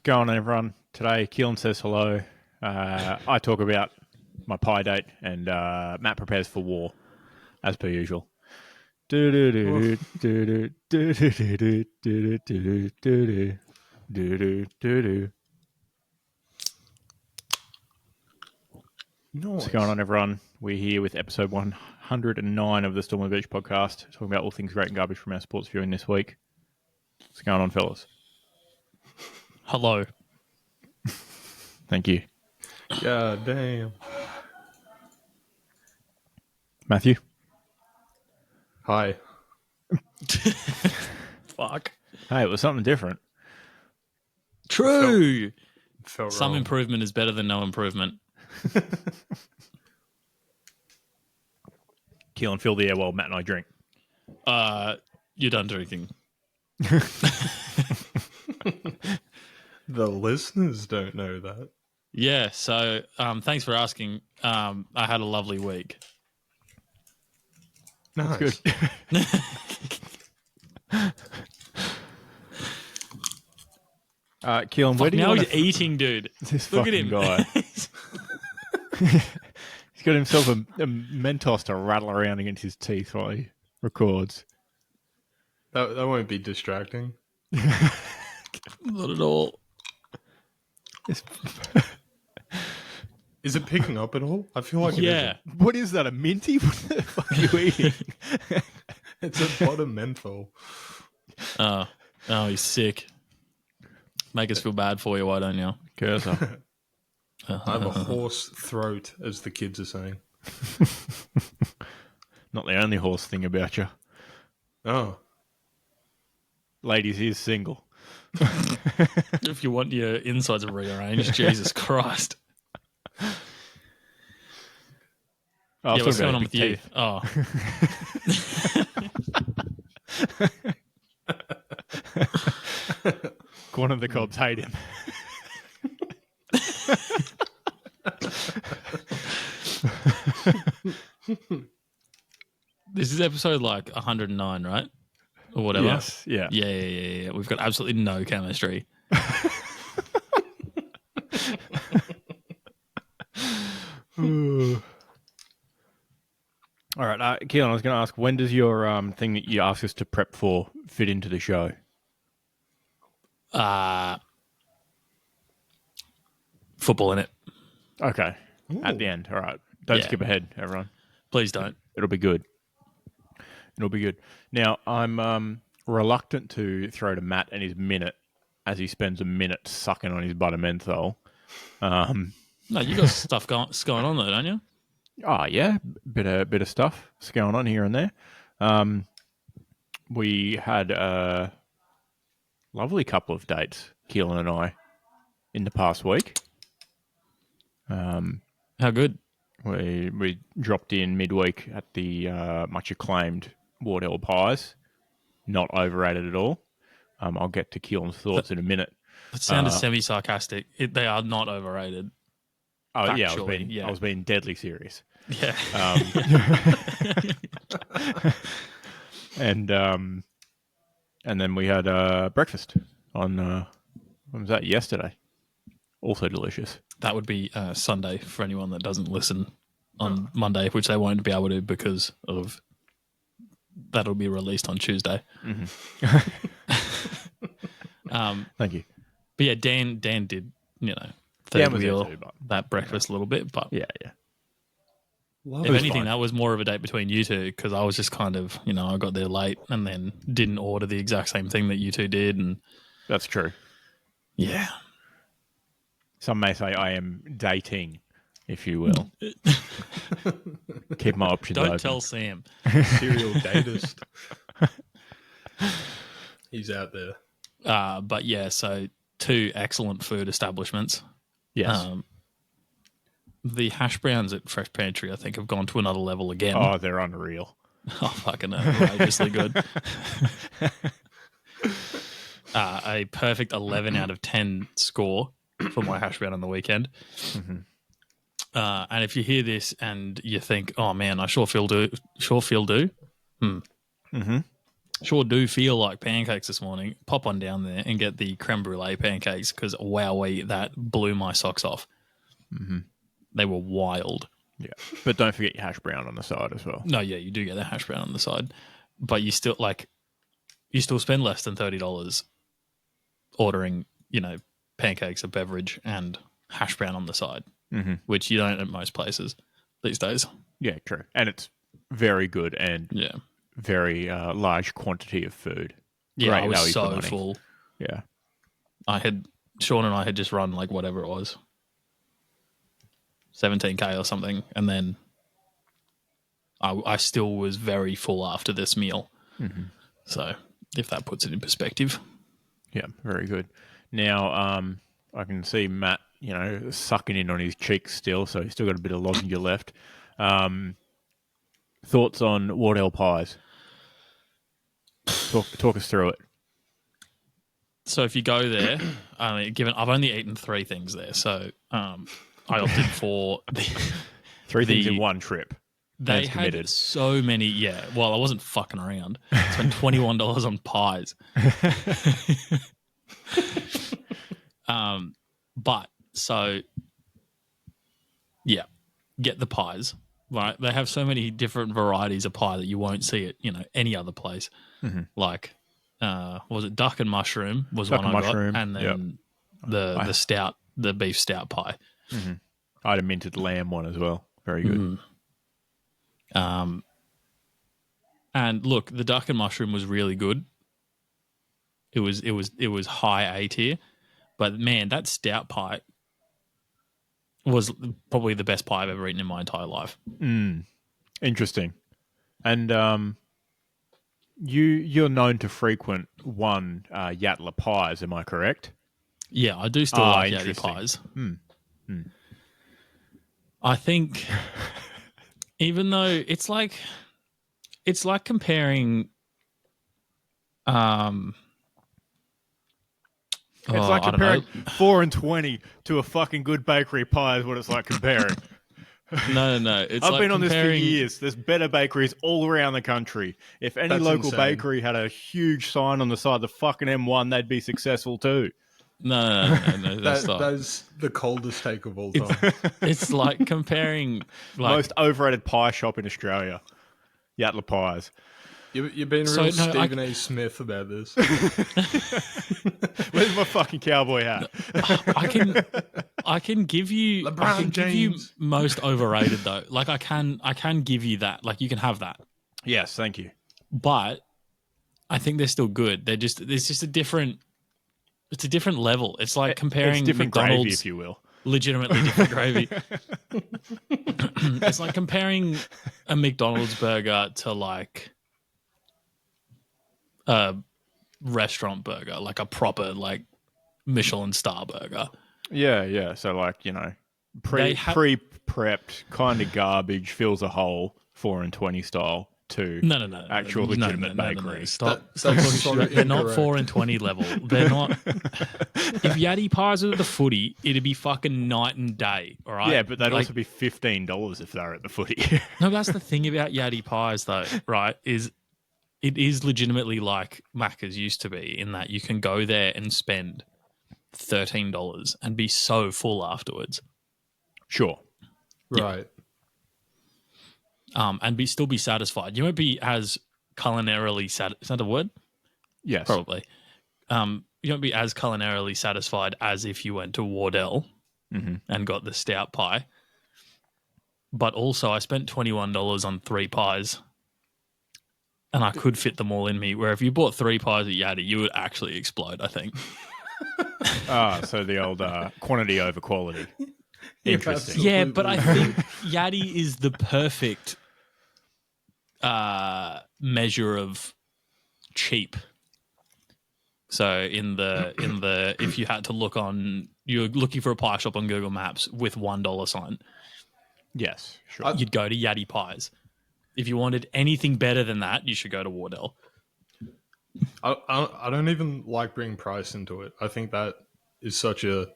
going on, everyone? Today, Keelan says hello. I talk about my pie date, and Matt prepares for war, as per usual. Nice. What's going on, everyone? We're here with episode 109 of the Storm on the Beach podcast, talking about all things great and garbage from our sports viewing this week. What's going on, fellas? Hello. Thank you. God damn. Matthew? Hi. Fuck. Hey, it was something different. True. Felt Some wrong. improvement is better than no improvement. Keelan, fill the air while Matt and I drink. You're done drinking. The listeners don't know that. Yeah, so thanks for asking. I had a lovely week. Nice. Good. Keelan, where do you Now want he's eating, dude. this Look at fucking him. guy? He's got himself a Mentos to rattle around against his teeth while he records. That won't be distracting. Not at all. Is it picking up at all? I feel like it Yeah. isn't. What is that, a minty? What the fuck are you eating? It's a pot of menthol. Oh, he's sick. Make us feel bad for you, why don't you? Cursor. I have a hoarse throat, as the kids are saying. Not the only horse thing about you. Oh. Ladies, he's single. If you want your insides rearranged, Jesus Christ. Oh, Yeah, what's going on with you? Oh. One of the cops hate him. This is episode like 109, right? Or whatever. Yes, yeah. Yeah. We've got absolutely no chemistry. All right, Keelan, I was going to ask, when does your thing that you asked us to prep for fit into the show? Football in it. Okay, at Ooh. the end. All right, don't Yeah. skip ahead, everyone. Please don't. It'll be good. It'll be good. Now, I'm reluctant to throw to Matt and his minute as he spends a minute sucking on his butter menthol. No, you got stuff going on though, don't you? Oh, yeah, bit of stuff that's going on here and there. We had a lovely couple of dates, Keelan and I, in the past week. How good? We dropped in midweek at the much acclaimed Wardell Pies. Not overrated at all. I'll get to Keelan's thoughts in a minute. That sounded semi-sarcastic. They are not overrated. Oh yeah, Factually, I was being deadly serious. Yeah. And then we had breakfast on when was that? Yesterday. Also delicious. That would be Sunday for anyone that doesn't listen on Monday, which they won't be able to because of that'll be released on Tuesday. Thank you. But yeah, Dan did, Dan third was there wheel too, but- that breakfast a little bit. But Yeah. if anything, that was more of a date between you two because I was just kind of, I got there late and then didn't order the exact same thing that you two did. And That's true. yeah. Some may say I am dating, if you will. Keep my options open. Don't tell Sam. Serial datist. He's out there. But yeah, so 2 excellent food establishments. Yes. The hash browns at Fresh Pantry, I think, have gone to another level again. Oh, they're unreal. Oh, fucking outrageously good. A perfect 11 out of 10 score for my hash brown on the weekend. Mm-hmm. And if you hear this and you think, oh man, I sure feel do. Mm-hmm. sure do feel like pancakes this morning. Pop on down there and get the creme brulee pancakes because, wowee, that blew my socks off. Mm-hmm. They were wild. Yeah, but don't forget your hash brown on the side as well. No, yeah, you do get the hash brown on the side, but you still spend less than $30 ordering, pancakes, a beverage, and hash brown on the side, which you don't at most places these days. Yeah, true, and it's very good and very large quantity of food. Yeah, Great I was value for so money. full. Yeah, Sean and I had just run like whatever it was, 17K or something, and then I still was very full after this meal. Mm-hmm. So if that puts it in perspective. Yeah, very good. Now, I can see Matt, sucking in on his cheeks still, so he's still got a bit of lozenge left. Thoughts on Wardell Pies? Talk us through it. So if you go there, I've only eaten 3 things there, so I opted for three things in one trip. They had so many, well, I wasn't fucking around. I spent $21 on pies. Get the pies, right? They have so many different varieties of pie that you won't see at, any other place. Mm-hmm. Like, was it duck and mushroom was one I got, and then the stout, the beef stout pie. Mm-hmm. I had a minted lamb one as well. Very good. Mm. And look, the duck and mushroom was really good. It was high A tier, but man, that stout pie was probably the best pie I've ever eaten in my entire life. Interesting. And you're known to frequent one Yatla Pies, am I correct? Yeah, I do still like Yatla Pies. I think even though it's like comparing it's like comparing 4 and 20 to a fucking good bakery pie is what it's like comparing. No. I've been on this for years. There's better bakeries all around the country. If any local bakery had a huge sign on the side of the fucking M1, they'd be successful too. No. That's the coldest take of all time. It's like comparing most overrated pie shop in Australia, Yatla Pies. You've been real Stephen A. Smith about this. Where's my fucking cowboy hat? I can give you LeBron James. Most overrated though. Like I can give you that. Like you can have that. Yes, thank you. But I think they're still good. It's just a different level. It's like comparing different McDonald's, gravy, if you will. Legitimately different gravy. It's like comparing a McDonald's burger to like a restaurant burger, like a proper like Michelin star burger. Yeah. So like, pre-prepped kind of garbage fills a hole, 4 and 20 style to actual legitimate bakery. No. Stop talking shit. They're not 4 and 20 level. They're not. If Yatty Pies were at the footy, it'd be fucking night and day, all right? Yeah, but they'd also be $15 if they're at the footy. No, that's the thing about Yatty Pies though, right, is it is legitimately like Macca's used to be in that you can go there and spend $13 and be so full afterwards. Sure. Right. And still be satisfied. You won't be as culinarily is that a word? Yes. Probably. You won't be as culinarily satisfied as if you went to Wardell and got the stout pie. But also I spent $21 on 3 pies and I could fit them all in me, where if you bought 3 pies at Yaddy, you would actually explode, I think. So the old quantity over quality. Interesting. Yeah, but I think Yaddy is the perfect measure of cheap. So if you had to look on, you're looking for a pie shop on Google Maps with $1 sign. Yes, sure. You'd go to Yaddy Pies. If you wanted anything better than that, you should go to Wardell. I don't even like bringing price into it. I think that is such a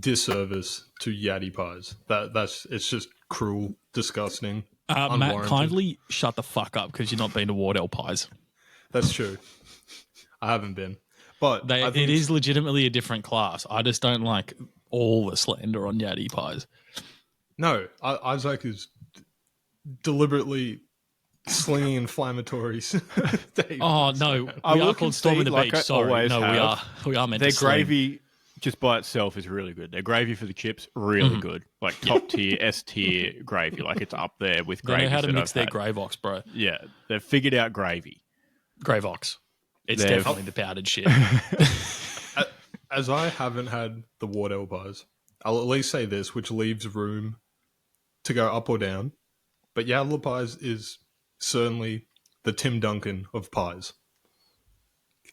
disservice to Yaddy Pies. It's just cruel, disgusting, Matt, kindly shut the fuck up because you're not been to Wardell Pies. That's true. I haven't been. But it is legitimately a different class. I just don't like all the slander on Yeti pies. No, Isaac is deliberately slinging inflammatories. Oh, no. We are called Storming the Beach. Sorry. No, we are meant to sling. Their gravy just by itself is really good. Their gravy for the chips, really good. Like top tier, S tier gravy. Like it's up there with gravy. They know how to mix their Gravox, bro. Yeah, they've figured out gravy. Gravox. It's definitely the powdered shit. As I haven't had the Wardell Pies, I'll at least say this, which leaves room to go up or down. But Yadler Pies is certainly the Tim Duncan of pies.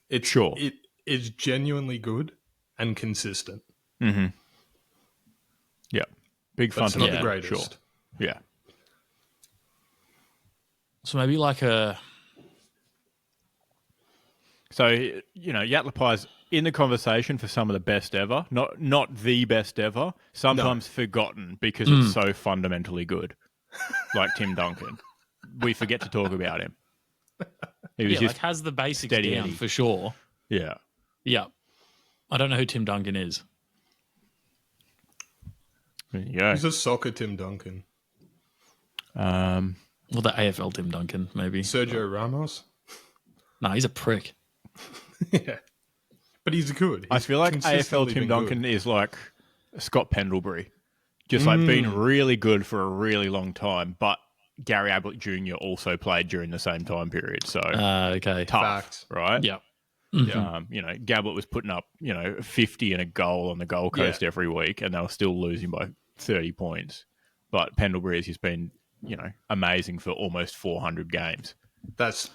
It is genuinely good and consistent. Mm-hmm. Yeah. Big fun. It's not the greatest. Sure. Yeah. So maybe like a... So, Yatla Pie's in the conversation for some of the best ever. Not the best ever. Sometimes forgotten because it's so fundamentally good. Like Tim Duncan. We forget to talk about him. He was just has the basics down for sure. Yeah. Yeah. I don't know who Tim Duncan is. There you go. He's a soccer Tim Duncan. Well, the AFL Tim Duncan, maybe. Sergio Ramos? No, he's a prick. Yeah. But he's good. I feel like AFL Tim Duncan is like Scott Pendlebury. Just like been really good for a really long time, but Gary Ablett Jr. also played during the same time period. So okay. Tough, Fact. right? Yeah. Yeah. Gablett was putting up, 50 and a goal on the Gold Coast every week, and they were still losing by 30 points. But Pendlebury has just been, amazing for almost 400 games. That's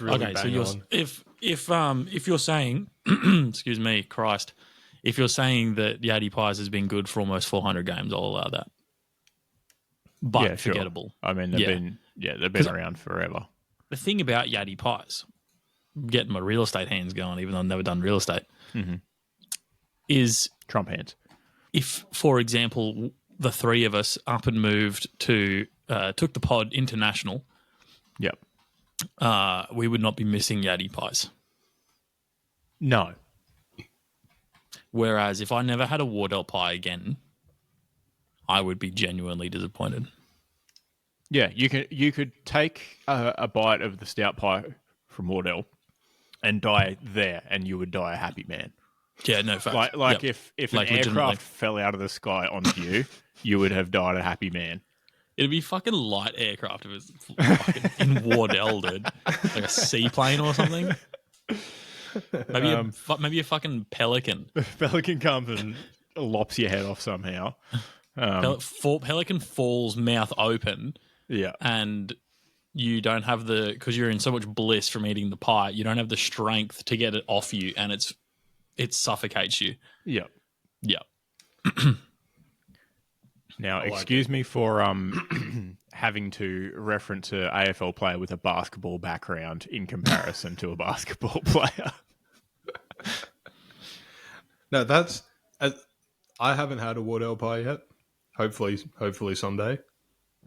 really okay. bang So on. if you're saying, excuse me, Christ, if you're saying that Yeti Pies has been good for almost 400 games, I'll allow that. But forgettable. Sure. I mean, they've been around forever. The thing about Yeti Pies, getting my real estate hands going, even though I've never done real estate, is Trump hands. If, for example, the three of us up and moved to, took the pod international, yep, we would not be missing Yeti Pies. No. Whereas if I never had a Wardell pie again, I would be genuinely disappointed. Yeah, you could take a bite of the stout pie from Wardell and die there, and you would die a happy man. Yeah, no fact. Like if an aircraft fell out of the sky onto you, you would have died a happy man. It'd be fucking light aircraft if it was fucking in Wardell, dude. Like a seaplane or something. Maybe a fucking pelican. Pelican comes and lops your head off somehow. Pelican falls mouth open. Yeah. And you don't have because you're in so much bliss from eating the pie, you don't have the strength to get it off you, and it suffocates you. Yeah. Yeah. Now, excuse me for having to reference an AFL player with a basketball background in comparison to a basketball player. No, I haven't had a Wardell pie yet. Hopefully someday.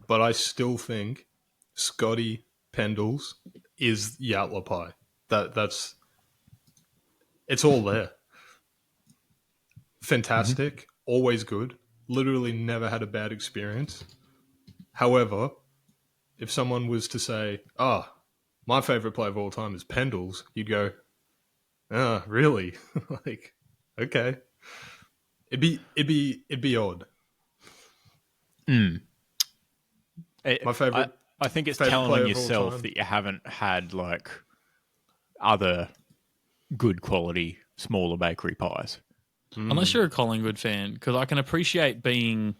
But I still think Scotty Pendles is Yatla pie. That's it's all there. Fantastic, always good. Literally never had a bad experience. However, if someone was to say, my favorite play of all time is Pendles, you'd go, really? Like, okay. It'd be odd. My favorite. I think it's telling yourself that you haven't had like other good quality smaller bakery pies. Unless you're a Collingwood fan, because I can appreciate being,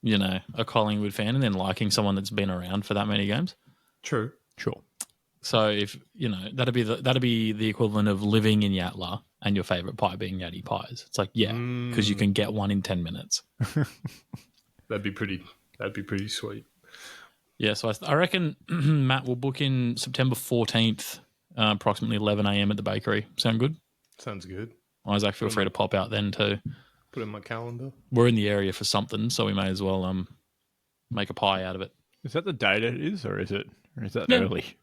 a Collingwood fan and then liking someone that's been around for that many games. True. Sure. So if that'd be the equivalent of living in Yatla and your favorite pie being Yeti Pies. It's like, because you can get one in 10 minutes. That'd be pretty sweet. Yeah, so I reckon Matt will book in September 14th, approximately 11 a.m. at the bakery. Sound good? Sounds good. Isaac, feel free to pop out then too. Put it in my calendar. We're in the area for something, so we may as well make a pie out of it. Is that the date it is, or is it Or is that Yeah. early?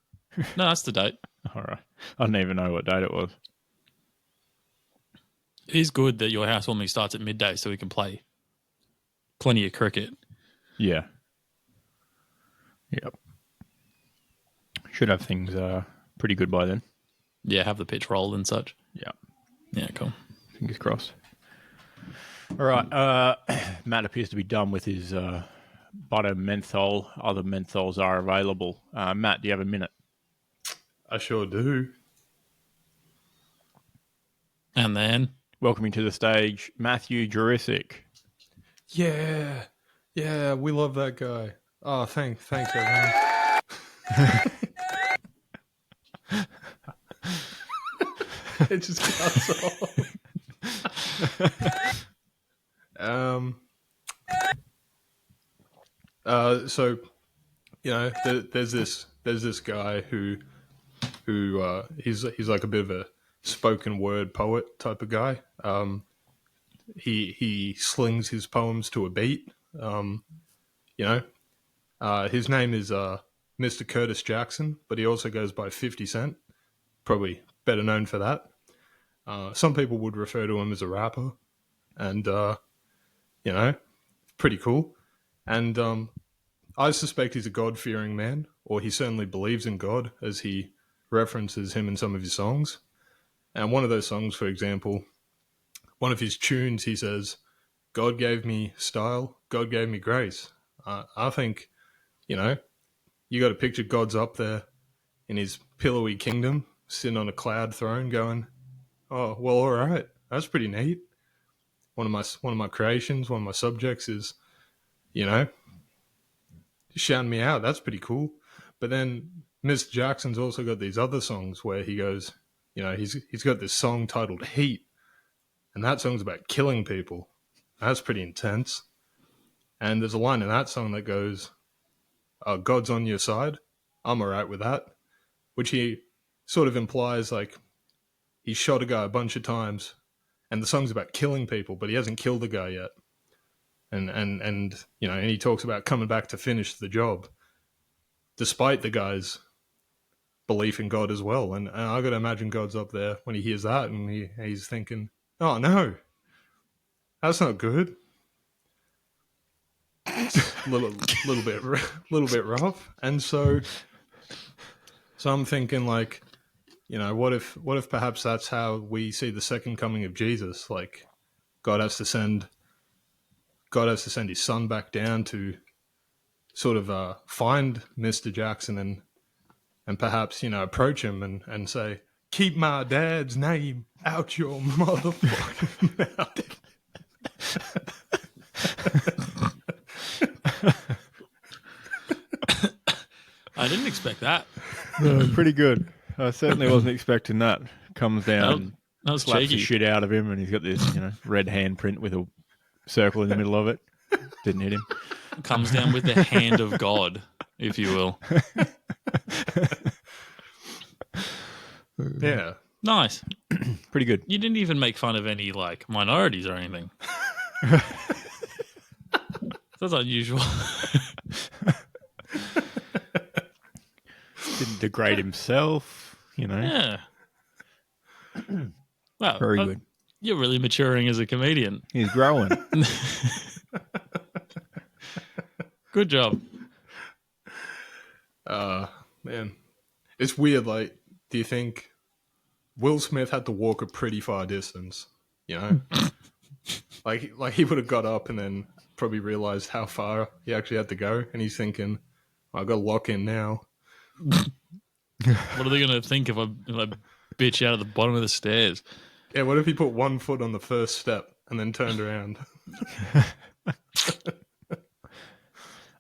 No, that's the date. All right. I didn't even know what date it was. It is good that your housewarming starts at midday so we can play plenty of cricket. Yeah. Yep. Should have things pretty good by then. Yeah, have the pitch rolled and such. Yeah. Yeah, cool. Fingers crossed. All right. Matt appears to be done with his butter menthol. Other menthols are available. Matt, do you have a minute? I sure do. And then Welcoming to the stage, Matthew Jurassic. Yeah. Yeah, we love that guy. Oh, thanks, everyone. It just cuts off. So, there's this guy who he's like a bit of a spoken word poet type of guy. He slings his poems to a beat. His name is Mr. Curtis Jackson, but he also goes by 50 Cent. Probably better known for that. Some people would refer to him as a rapper, and pretty cool. And I suspect he's a God-fearing man, or he certainly believes in God, as he references him in some of his songs. And one of those songs, for example, one of his tunes, he says, "God gave me style, God gave me grace." I think, you got to picture God's up there in his pillowy kingdom, sitting on a cloud throne, going, "Oh, well, all right, that's pretty neat. One of my creations, one of my subjects is, shouting me out. That's pretty cool." But then Mr. Jackson's also got these other songs where he goes, he's got this song titled "Heat," and that song's about killing people. That's pretty intense. And there's a line in that song that goes, "God's on your side. I'm all right with that," which he sort of implies like he shot a guy a bunch of times, and the song's about killing people, but he hasn't killed the guy yet. And he talks about coming back to finish the job, despite the guy's belief in God as well. And I got to imagine God's up there when he hears that, and he's thinking, "Oh no, that's not good." little bit rough. And so I'm thinking, like, what if perhaps that's how we see the second coming of Jesus? Like, God has to send his son back down to sort of find Mr. Jackson and perhaps approach him and say, "Keep my dad's name out your motherfucking mouth." I didn't expect that. Pretty good. I certainly wasn't expecting that. Comes down, That was slaps cheeky. the shit out of him, and he's got this, red handprint with a circle in the middle of it. Didn't hit him. Comes down with the hand of God, if you will. Yeah. Nice. Pretty good. You didn't even make fun of any minorities or anything. That's unusual. Didn't degrade himself, Yeah. Wow. Very good. You're really maturing as a comedian. He's growing. Good job. Man, it's weird. Like, do you think Will Smith had to walk a pretty far distance? like he would have got up and then probably realized how far he actually had to go, and he's thinking, "I got to lock in now." What are they going to think if I bitch out at the bottom of the stairs? Yeah, what if he put one foot on the first step and then turned around?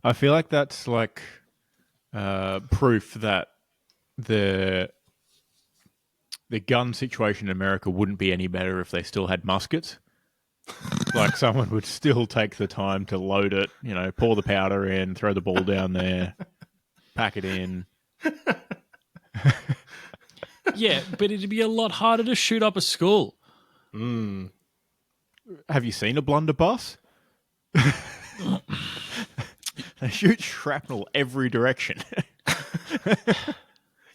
I feel like that's like proof that the gun situation in America wouldn't be any better if they still had muskets. Like, someone would still take the time to load it, pour the powder in, throw the ball down there, pack it in. Yeah, but it'd be a lot harder to shoot up a school. Have you seen a blunderbuss? They shoot shrapnel every direction.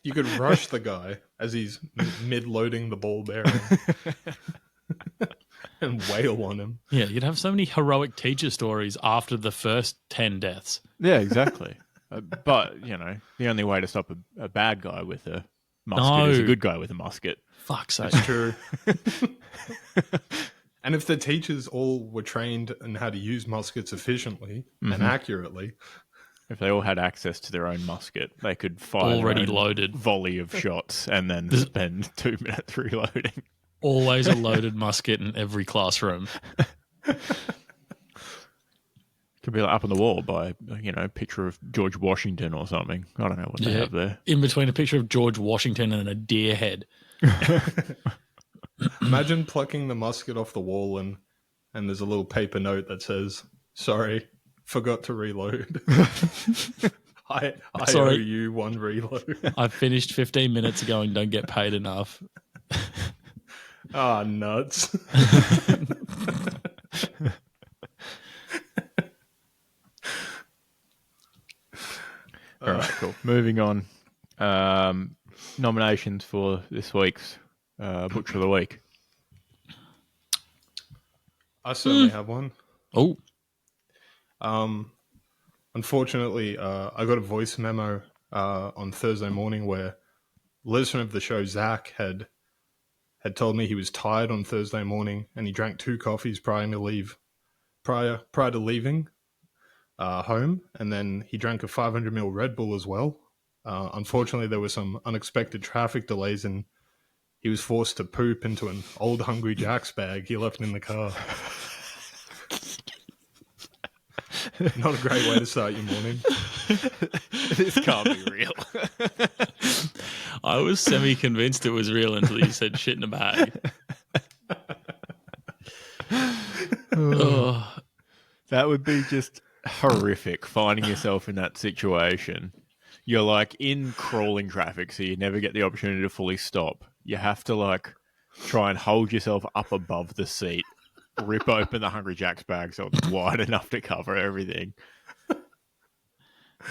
You could rush the guy as he's mid-loading the ball bearing and wail on him. Yeah, you'd have so many heroic teacher stories after the first 10 deaths. Yeah, exactly. But, the only way to stop a bad guy with a musket is a good guy with a musket. Fuck's sake. That's true. And if the teachers all were trained in how to use muskets efficiently and accurately... If they all had access to their own musket, they could fire already their own loaded volley of shots and then spend 2 minutes reloading. Always a loaded musket in every classroom. Could be like up on the wall by, picture of George Washington or something. I don't know what they have there. In between a picture of George Washington and a deer head. Imagine plucking the musket off the wall and there's a little paper note that says, "Sorry, forgot to reload. I owe you one reload." I finished 15 minutes ago and don't get paid enough. Ah, nuts. All right, cool. Moving on. Nominations for this week's Butcher of the Week. I certainly have one. Oh. Unfortunately, I got a voice memo on Thursday morning where a listener of the show, Zach, had told me he was tired on Thursday morning and he drank 2 coffees prior to leaving home, and then he drank a 500ml Red Bull as well. Unfortunately, there were some unexpected traffic delays and he was forced to poop into an old Hungry Jack's bag he left in the car. Not a great way to start your morning. This can't be real. I was semi-convinced it was real until you said shit in a bag. That would be just horrific, finding yourself in that situation. You're like in crawling traffic, so you never get the opportunity to fully stop. You have to try and hold yourself up above the seat, rip open the Hungry Jack's bag so it's wide enough to cover everything.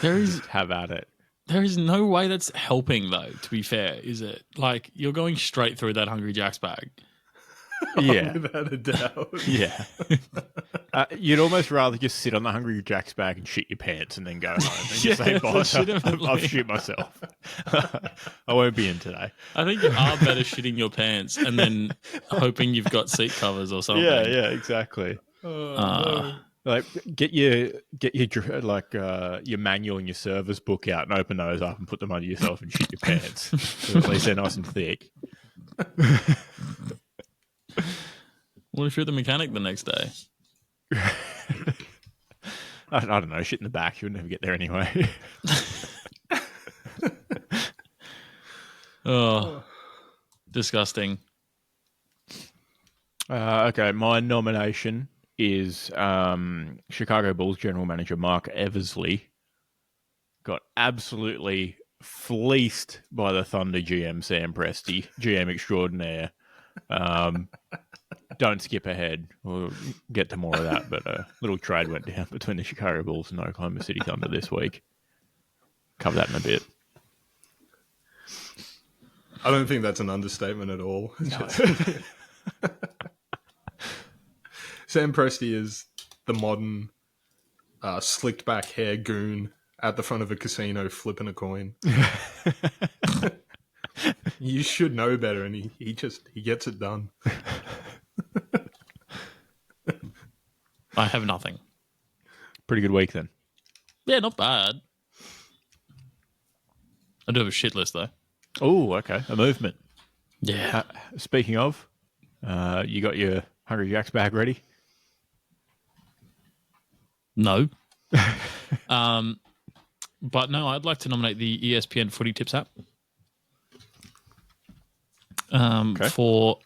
Just have at it. There is no way that's helping, though, to be fair, is it? You're going straight through that Hungry Jack's bag. Yeah. Without a doubt. Yeah. You'd almost rather just sit on the Hungry Jack's bag and shit your pants and then go home and just say, "Boss, I've shit myself. I won't be in today." I think you are better shitting your pants and then hoping you've got seat covers or something. Yeah, exactly. Get your manual and your service book out and open those up and put them under yourself and shit your pants. So at least they're nice and thick. What if you're the mechanic the next day? I don't know. Shit in the back. You would never get there anyway. Oh, disgusting. Okay, my nomination is Chicago Bulls general manager Mark Eversley. Got absolutely fleeced by the Thunder GM Sam Presti, GM extraordinaire. Don't skip ahead. We'll get to more of that, but a little trade went down between the Chicago Bulls and Oklahoma City Thunder this week. Cover that in a bit. I don't think that's an understatement at all. No. Sam Presti is the modern slicked back hair goon at the front of a casino flipping a coin. You should know better, and he gets it done. I have nothing. Pretty good week then. Yeah, not bad. I do have a shit list though. Oh, okay. A movement. Yeah. Speaking of, you got your Hungry Jack's bag ready? No. But no, I'd like to nominate the ESPN Footy Tips app for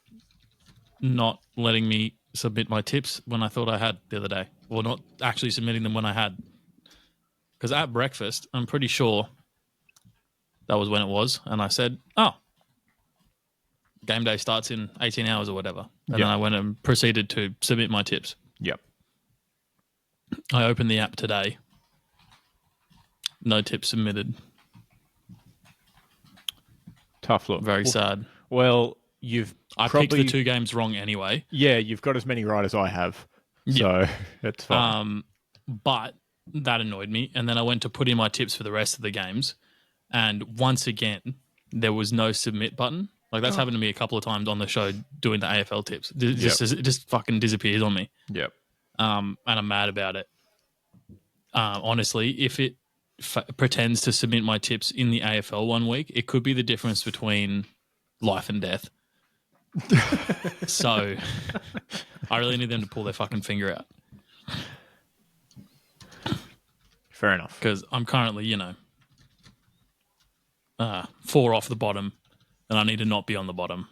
not letting me submit my tips when I thought I had the other day, or not actually submitting them when I had. Because at breakfast, I'm pretty sure that was when it was, and I said, "Oh, game day starts in 18 hours or whatever," and then I went and proceeded to submit my tips. Yep. I opened the app today. No tips submitted. Tough look. Very sad. Well, I picked the 2 games wrong anyway. Yeah, you've got as many right as I have. Yeah. So it's fine. But that annoyed me. And then I went to put in my tips for the rest of the games. And once again, there was no submit button. Like, that's happened to me a couple of times on the show doing the AFL tips. It just fucking disappears on me. Yep. And I'm mad about it. Honestly, if it pretends to submit my tips in the AFL one week, it could be the difference between life and death. So I really need them to pull their fucking finger out. Fair enough. Because I'm currently, 4 off the bottom, and I need to not be on the bottom.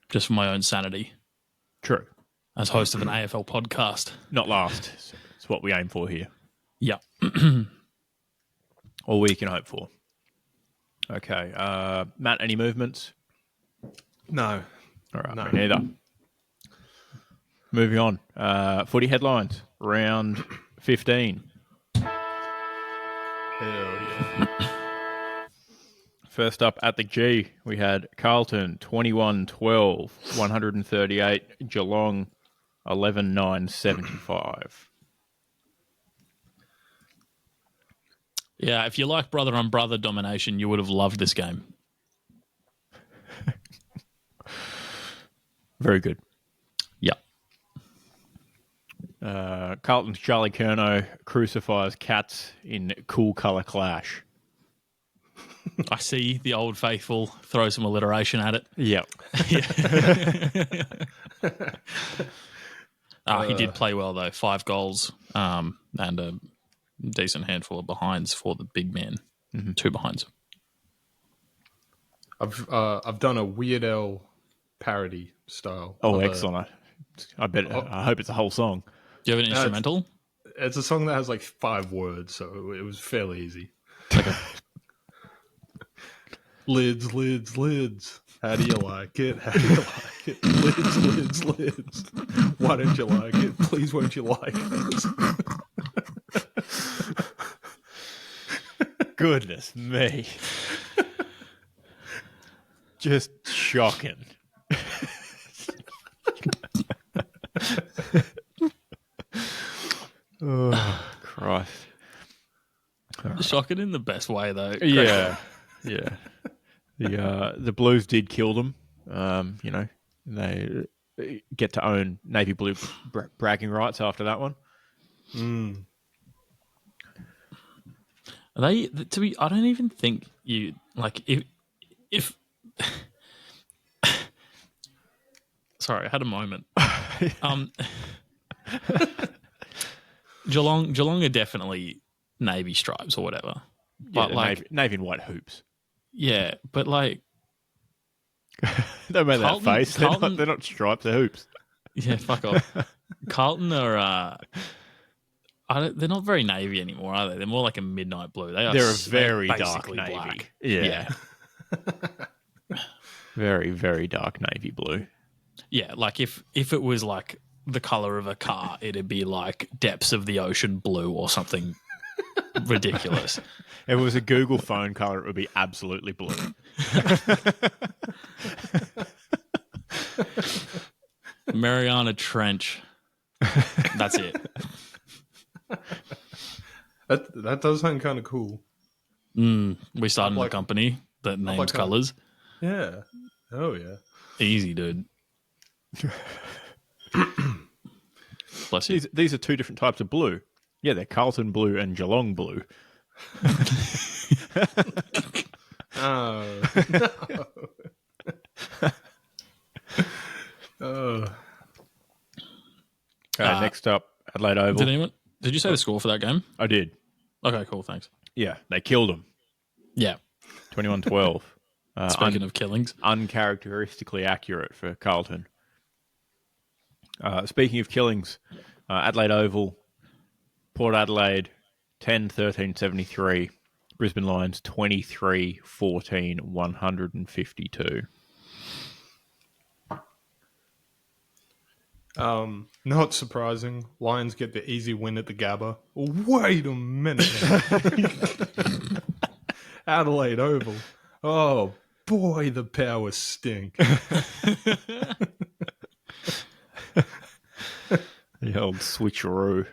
Just for my own sanity. True. As host of an AFL podcast. Not last. It's what we aim for here. Yeah. All we can hope for. Okay. Matt, any movements? No. All right, No. me neither. Moving on. Footy headlines. Round 15. Hell yeah. First up at the G, we had Carlton 21-12, 138. Geelong 11-9, 75. Yeah, if you like brother on brother domination, you would have loved this game. Very good. Yeah. Carlton's Charlie Curnow crucifies Cats in cool colour clash. I see the old faithful throw some alliteration at it. Yep. He did play well, though. 5 goals and a decent handful of behinds for the big man. 2 behinds. I've done a Weird Al parody style. Oh, excellent. I hope it's a whole song. Do you have an instrumental? It's a song that has like 5 words, so it was fairly easy. Okay. Lids, lids, lids. How do you like it? How do you like it? Lids, lids, lids. Why don't you like it? Please won't you like it? Goodness me. Just shocking. Oh, Christ. Shocking in the best way, though. Yeah. Yeah. The Blues did kill them. They get to own navy blue bragging rights after that one. Are they I don't even think you like if sorry, I had a moment. Geelong are definitely navy stripes or whatever. But navy and white hoops. Yeah, but like don't make that face. They're not stripes, they're hoops. Yeah, fuck off. Carlton are they're not very navy anymore, are they? They're more like a midnight blue. They're a very dark navy. Black. Yeah. Very, very dark navy blue. Yeah, like if it was like the color of a car, it'd be like depths of the ocean blue or something ridiculous. If it was a Google phone color, it would be absolutely blue. Mariana Trench. That's it. That does sound kind of cool. We started a company that names colors. Yeah. Oh, yeah. Easy, dude. Bless you. These are 2 different types of blue. Yeah, they're Carlton blue and Geelong blue. Oh. No. Okay, next up, Adelaide Oval. Did you say the score for that game? I did. Okay, cool, thanks. Yeah, they killed them. Yeah. 21-12. Speaking of killings. Uncharacteristically accurate for Carlton. Speaking of killings, Adelaide Oval, Port Adelaide, 10-13-73. Brisbane Lions, 23-14, 152. Not surprising. Lions get the easy win at the Gabba. Wait a minute. Adelaide Oval. Oh, boy, the Powers stink. The old switcheroo.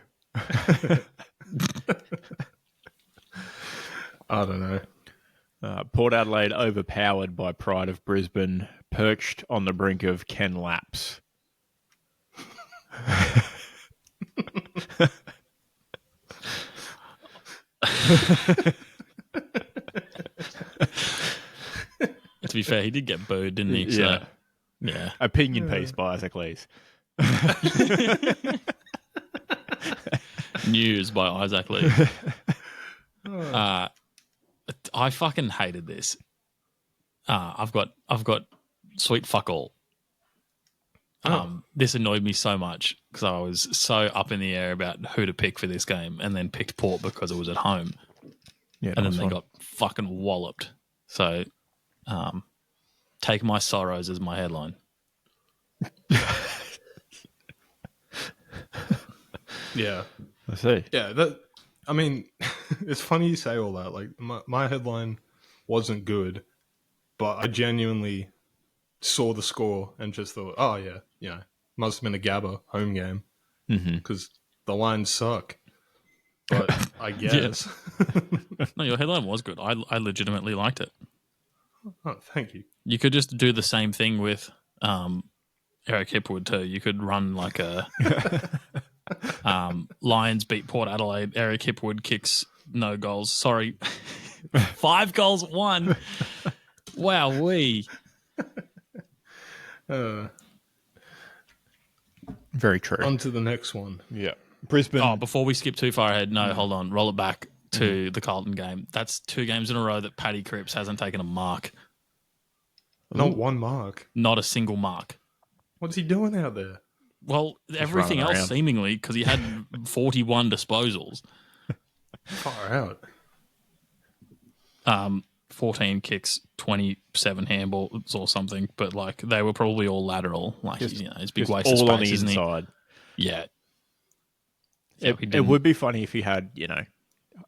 I don't know. Port Adelaide overpowered by Pride of Brisbane, perched on the brink of Ken Lapse. To be fair, he did get booed, didn't he? So, Yeah. yeah. Opinion piece by Isaac Lees. News by Isaac Lee. I fucking hated this. I've got sweet fuck all. This annoyed me so much because I was so up in the air about who to pick for this game, and then picked Port because it was at home, Yeah, and then they got fucking walloped. So, take my sorrows as my headline. Yeah. I see. Yeah, I mean, it's funny you say all that. Like, my headline wasn't good, but I genuinely saw the score and just thought, oh, yeah, must have been a Gabba home game because the lines suck. But I guess. No, your headline was good. I legitimately liked it. Oh, thank you. You could just do the same thing with Eric Hipwood too. You could run like a Lions beat Port Adelaide. Eric Hipwood kicks no goals. Sorry, 5 goals at 1. Wow, Very true. On to the next one. Yeah. Brisbane. Oh, before we skip too far ahead, no, hold on. Roll it back to the Carlton game. That's 2 games in a row that Paddy Cripps hasn't taken a mark. Not one mark. Not a single mark. What's he doing out there? Well, everything running else around. seemingly, because he had 41 disposals. Far out. 14 kicks, 27 handballs or something, but like they were probably all lateral. Like, Just- it's big Just waste of all space, on the isn't he? inside. Yeah. It would be funny if he had,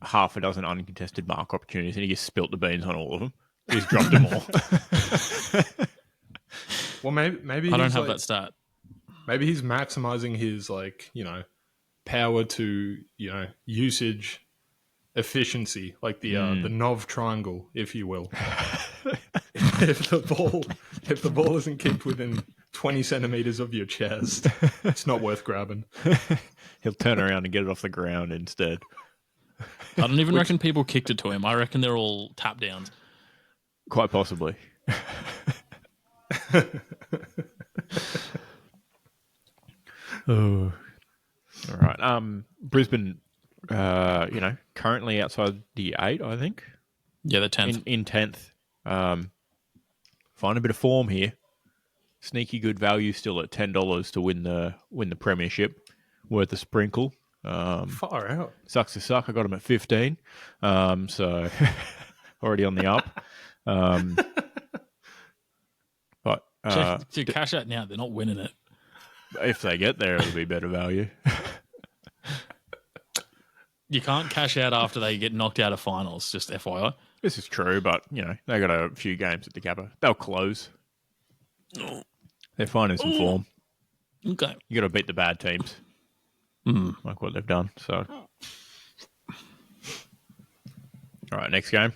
half a dozen uncontested mark opportunities and he just spilt the beans on all of them. He's dropped them all. Well, maybe I don't he's have like, that stat. Maybe he's maximizing his power to usage efficiency, like the Nov triangle, if you will. if the ball isn't kicked within 20 centimeters of your chest, it's not worth grabbing. He'll turn around and get it off the ground instead. I don't even reckon people kicked it to him. I reckon they're all tap downs. Quite possibly. Oh. All right. Brisbane, currently outside the 8, I think. Yeah, the 10th. In 10th. Find a bit of form here. Sneaky good value still at $10 to win the premiership. Worth a sprinkle. Far out. Sucks to suck. I got him at 15. So already on the up. But to cash out now, they're not winning it. if they get there, it'll be better value. You can't cash out after they get knocked out of finals, just FYI. This is true, but, they got a few games at the Gabba. They'll close. They're finding some form. Okay. You got to beat the bad teams. Like what they've done. So, all right, next game.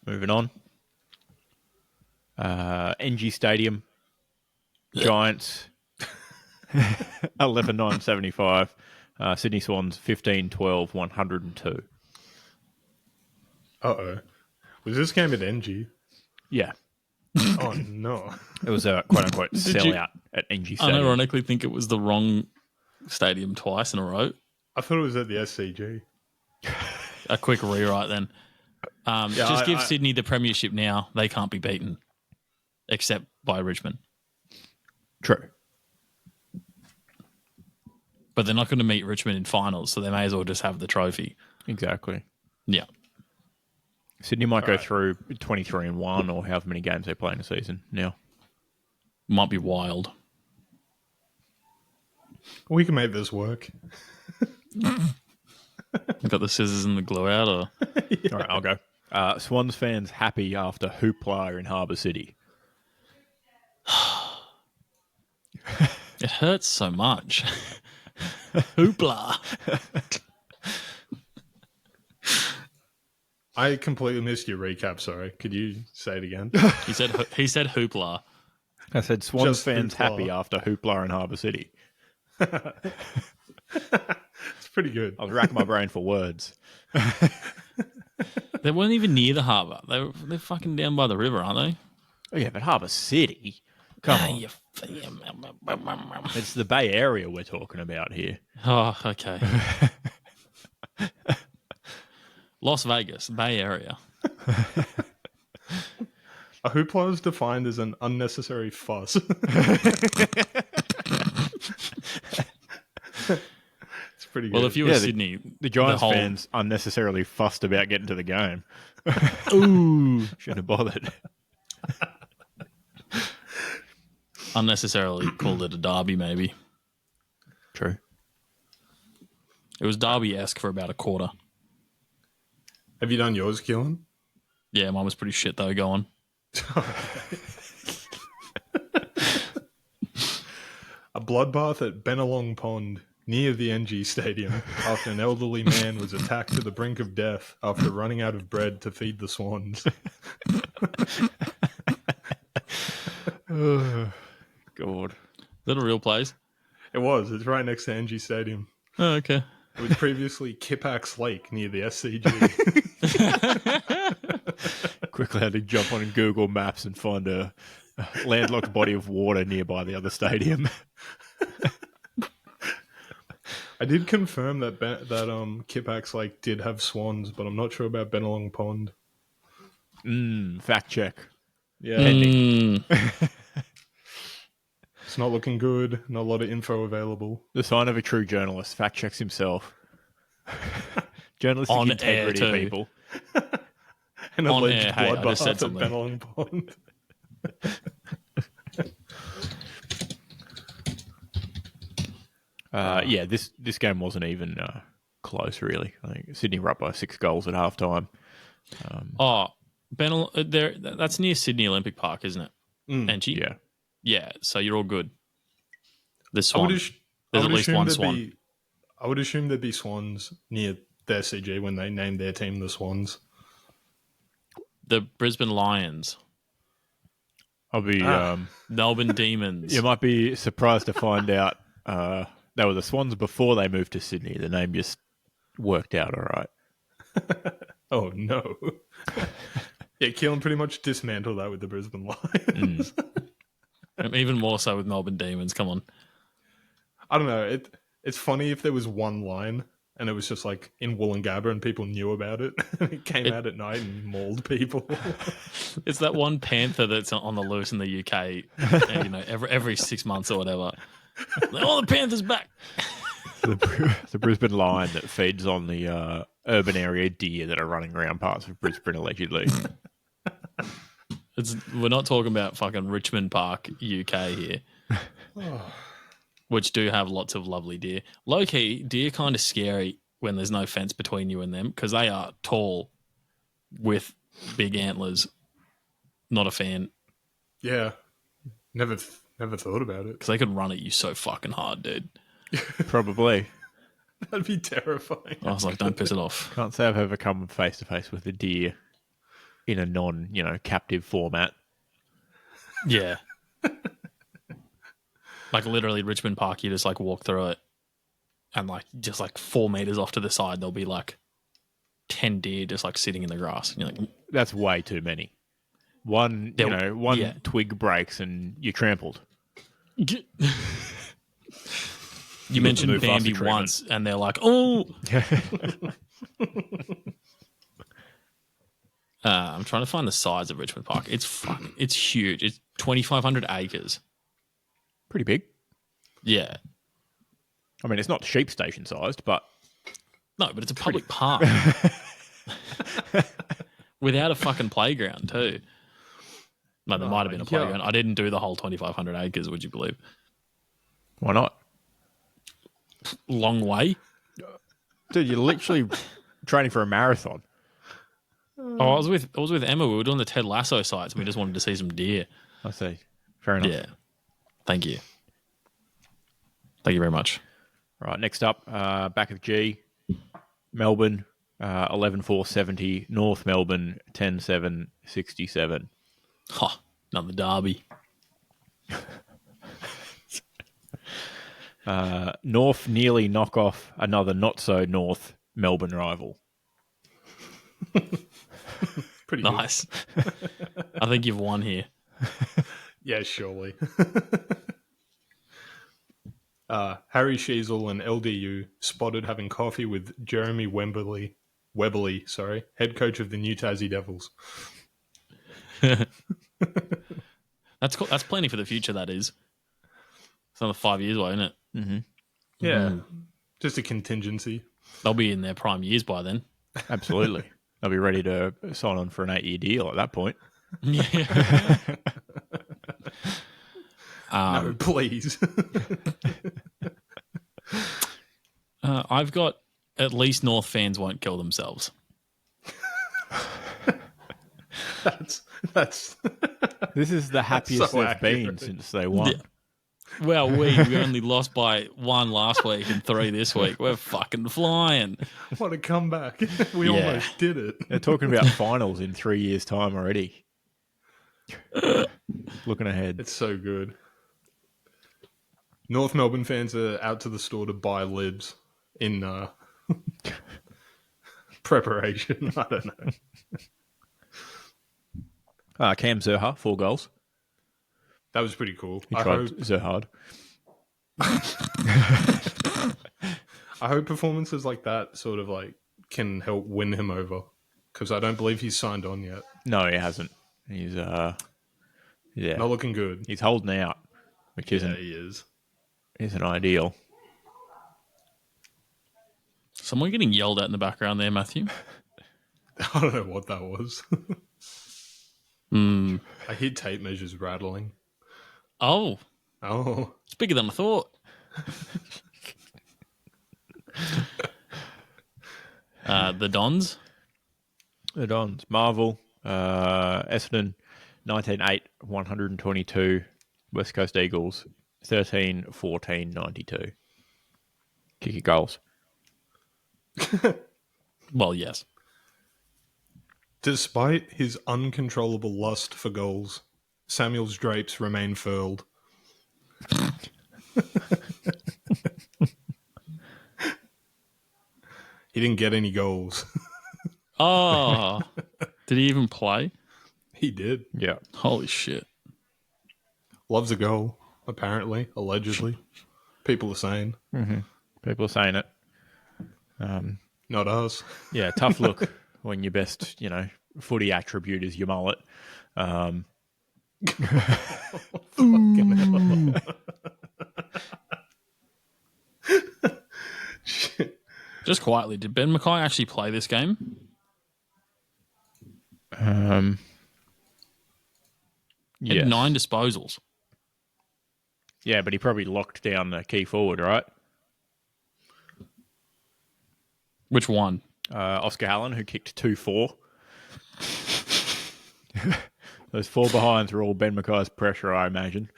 Moving on. NG Stadium. Giants. 11-9-75. Sydney Swans 15-12, 102. Uh-oh. Was this game at NG? Yeah. Oh, no. It was a quote-unquote you- sellout at NG Stadium. Unironically think it was the wrong stadium twice in a row. I thought it was at the SCG. A quick rewrite then. Give Sydney the premiership now. They can't be beaten, except by Richmond. True. But they're not going to meet Richmond in finals, so they may as well just have the trophy. Exactly. Yeah. Sydney might go through 23-1 or however many games they play in a season now. Might be wild. We can make this work. You got the scissors and the glue out, or All right, I'll go. Swans fans happy after hoopla in Harbour City. It hurts so much. Hoopla. I completely missed your recap. Sorry, could you say it again? He said hoopla. I said Swans Just fans hoopla. happy after hoopla in Harbour City. It's pretty good. I was racking my brain for words. They weren't even near the harbour. They're fucking down by the river, aren't they? Oh, yeah, but Harbour City? Come on. It's the Bay Area we're talking about here. Oh, okay. Las Vegas, Bay Area. A hoopla is defined as an unnecessary fuss. It's pretty good. Well, if you were Sydney, the Giants fans unnecessarily fussed about getting to the game. Ooh. Shouldn't have bothered. Unnecessarily called it a derby, maybe. True. It was derby-esque for about a quarter. Have you done yours, Keelan? Yeah, mine was pretty shit, though. Go on. A bloodbath at Benelong Pond near the NG Stadium after an elderly man was attacked to the brink of death after running out of bread to feed the swans. God. Is that a real place? It was. It's right next to NG Stadium. Oh, okay. It was previously Kippax Lake near the SCG. Quickly had to jump on Google Maps and find a landlocked body of water nearby the other stadium. I did confirm that Kippax Lake did have swans, but I'm not sure about Benelong Pond. Fact check. Yeah. It's not looking good. Not a lot of info available. The sign of a true journalist. Fact checks himself. Journalistic On integrity, air too. people. An On alleged air, hey, I just bloodbath said at something. Benelong Pond. Yeah, this game wasn't even close, really. I think Sydney were up by 6 goals at halftime. That's near Sydney Olympic Park, isn't it? NG? Yeah. Yeah, so you're all good. There's I would swans. There's at least one swan. I would assume there'd be swans near the SCG when they named their team the Swans. The Brisbane Lions. I'll be... Melbourne Demons. you might be surprised to find out they were the Swans before they moved to Sydney. The name just worked out all right. Oh, no. Yeah, Keelan pretty much dismantled that with the Brisbane Lions. Even more so with Melbourne Demons. Come on. I don't know. It's funny if there was one line and it was just like in Wollongabba and people knew about it. It came out at night and mauled people. It's that one panther that's on the loose in the UK, every 6 months or whatever. Oh, the panther's back. The Brisbane Lion that feeds on the urban area deer that are running around parts of Brisbane, allegedly. We're not talking about fucking Richmond Park, UK here. Which do have lots of lovely deer. Low-key, deer kind of scary when there's no fence between you and them because they are tall with big antlers. Not a fan. Yeah. Never thought about it. Because they could run at you so fucking hard, dude. Probably. That'd be terrifying. I was like, don't piss it off. Can't say I've ever come face to face with a deer in a captive format. Yeah. Like literally Richmond Park, you just like walk through it and like just like 4 meters off to the side, there'll be like 10 deer just like sitting in the grass. And you're like, that's way too many. One twig breaks and you're trampled. You mentioned Bambi once and they're like, oh. I'm trying to find the size of Richmond Park. It's huge. It's 2,500 acres. Pretty big. Yeah. I mean, it's not sheep station sized, but... No, but it's a public park. Without a fucking playground, too. No, there might have been a playground. I didn't do the whole 2,500 acres, would you believe? Why not? Long way. Dude, you're literally training for a marathon. Oh, I was with Emma. We were doing the Ted Lasso sites, and we just wanted to see some deer. I see. Fair enough. Yeah. Thank you. Thank you very much. Right, next up, back of G, Melbourne, 11,470. North Melbourne, 10,767. Ha, another derby. North nearly knock off another not-so-North Melbourne rival. Pretty Nice. I think you've won here. good. Yeah, surely. Harry Sheasel and LDU spotted having coffee with Jeremy Wembley, head coach of the New Tassie Devils. That's cool. That's planning for the future, that is. It's another 5 years away, isn't it? Mm-hmm. Yeah, just a contingency. They'll be in their prime years by then. Absolutely. They'll be ready to sign on for an 8-year deal at that point. Yeah. No, please. I've got at least North fans won't kill themselves. That's This is the happiest so they've been accurate. since they won. Yeah. Well, we only lost by 1 last week and 3 this week. We're fucking flying. what a comeback. We Yeah. almost did it. They're talking about finals in 3 years' time already. Looking ahead. It's so good. North Melbourne fans are out to the store to buy libs in preparation. I don't know. Cam Zerha, 4 goals. That was pretty cool. He I tried hope, Zerhard. I hope performances like that sort of like can help win him over, because I don't believe he's signed on yet. No, he hasn't. He's Not looking good. He's holding out, which Yeah, isn't he is. ideal. Someone getting yelled at in the background there, Matthew. I don't know what that was. Mm. I hear tape measures rattling. Oh, Oh, it's bigger than I thought. The Dons. The Dons. Marvel, Essendon, 19-8, 122. West Coast Eagles, 13-14, 92. Kick your goals. Well, yes. despite his uncontrollable lust for goals, Samuel's drapes remain furled. He didn't get any goals. Oh, did he even play? He did. Yeah. Holy shit. Loves a goal, apparently, allegedly. People are saying. Mm-hmm. People are saying it. Not us. Yeah, tough look when your best, footy attribute is your mullet. Fucking hell. Shit. Just quietly, did Ben Mackay actually play this game? He had 9 disposals. Yeah, but he probably locked down the key forward, right? Which one? Oscar Allen, who kicked 2-4. Those 4 behinds were all Ben Mackay's pressure, I imagine.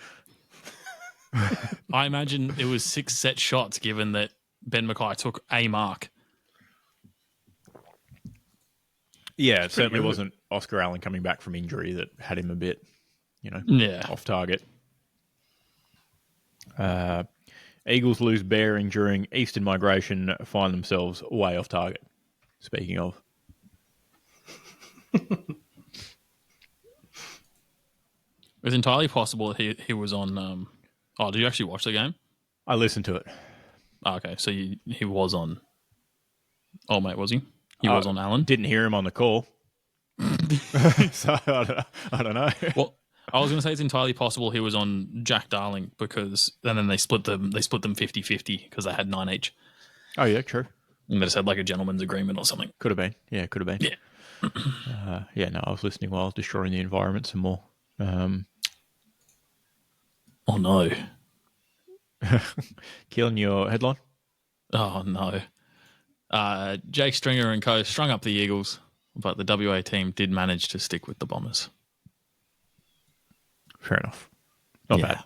I imagine it was 6 set shots, given that Ben Mackay took a mark. Yeah, it certainly good. wasn't Oscar Allen coming back from injury that had him a bit, Yeah. off target. Eagles lose bearing during Eastern migration, find themselves way off target. Speaking of. It's entirely possible that he was on... did you actually watch the game? I listened to it. Oh, okay, so he was on... Oh, mate, was he? He was on Allen? Didn't hear him on the call. So I don't know. Well, I was going to say it's entirely possible he was on Jack Darling, because and then they split them 50-50 because they had 9 each. Oh, yeah, true. And they just had like a gentleman's agreement or something. Could have been. Yeah, could have been. Yeah. No, I was listening while I was destroying the environment some more. Oh, no. Killing your headline? Oh, no. Jake Stringer and co. strung up the Eagles but the WA team did manage to stick with the Bombers. Fair enough. Not bad.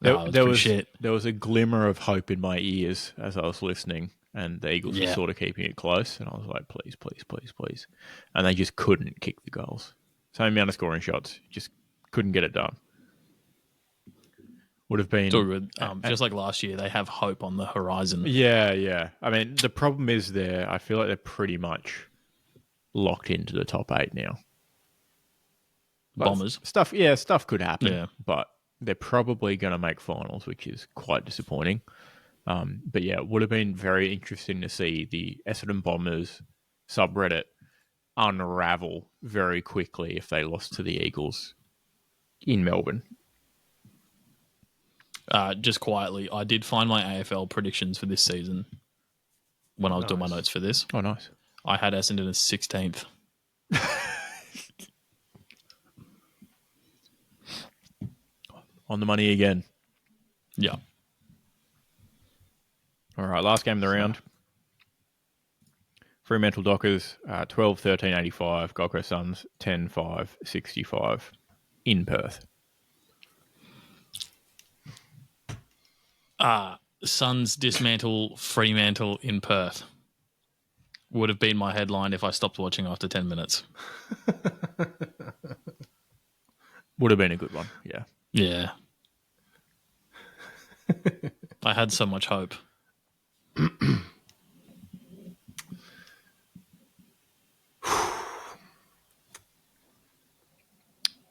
There was a glimmer of hope in my ears as I was listening, and the Eagles were sort of keeping it close, and I was like, please, please, please, please. And they just couldn't kick the goals. Same amount of scoring shots, just couldn't get it done. Would have been... just like last year, they have hope on the horizon. Yeah. I mean, the problem is I feel like they're pretty much locked into the top 8 now. But Bombers. Stuff could happen, but they're probably going to make finals, which is quite disappointing. But yeah, it would have been very interesting to see the Essendon Bombers subreddit unravel very quickly if they lost to the Eagles in Melbourne. Just quietly, I did find my AFL predictions for this season when I was doing my notes for this. Oh, nice. I had Essendon as 16th. On the money again. Yeah. All right, last game of the round. Fremantle Dockers, 12-13-85. Gold Coast Suns, 10-5-65 in Perth. Suns dismantle Fremantle in Perth. Would have been my headline if I stopped watching after 10 minutes. Would have been a good one, yeah. Yeah. I had so much hope.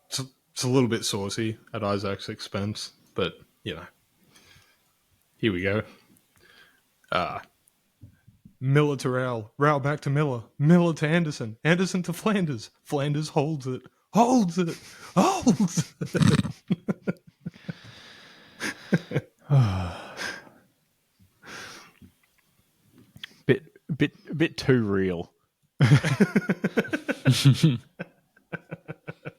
It's a little bit saucy at Isaac's expense, but, here we go. Miller to Rowell. Rowell back to Miller. Miller to Anderson. Anderson to Flanders. Flanders holds it. Holds it. Holds it. Bit too real.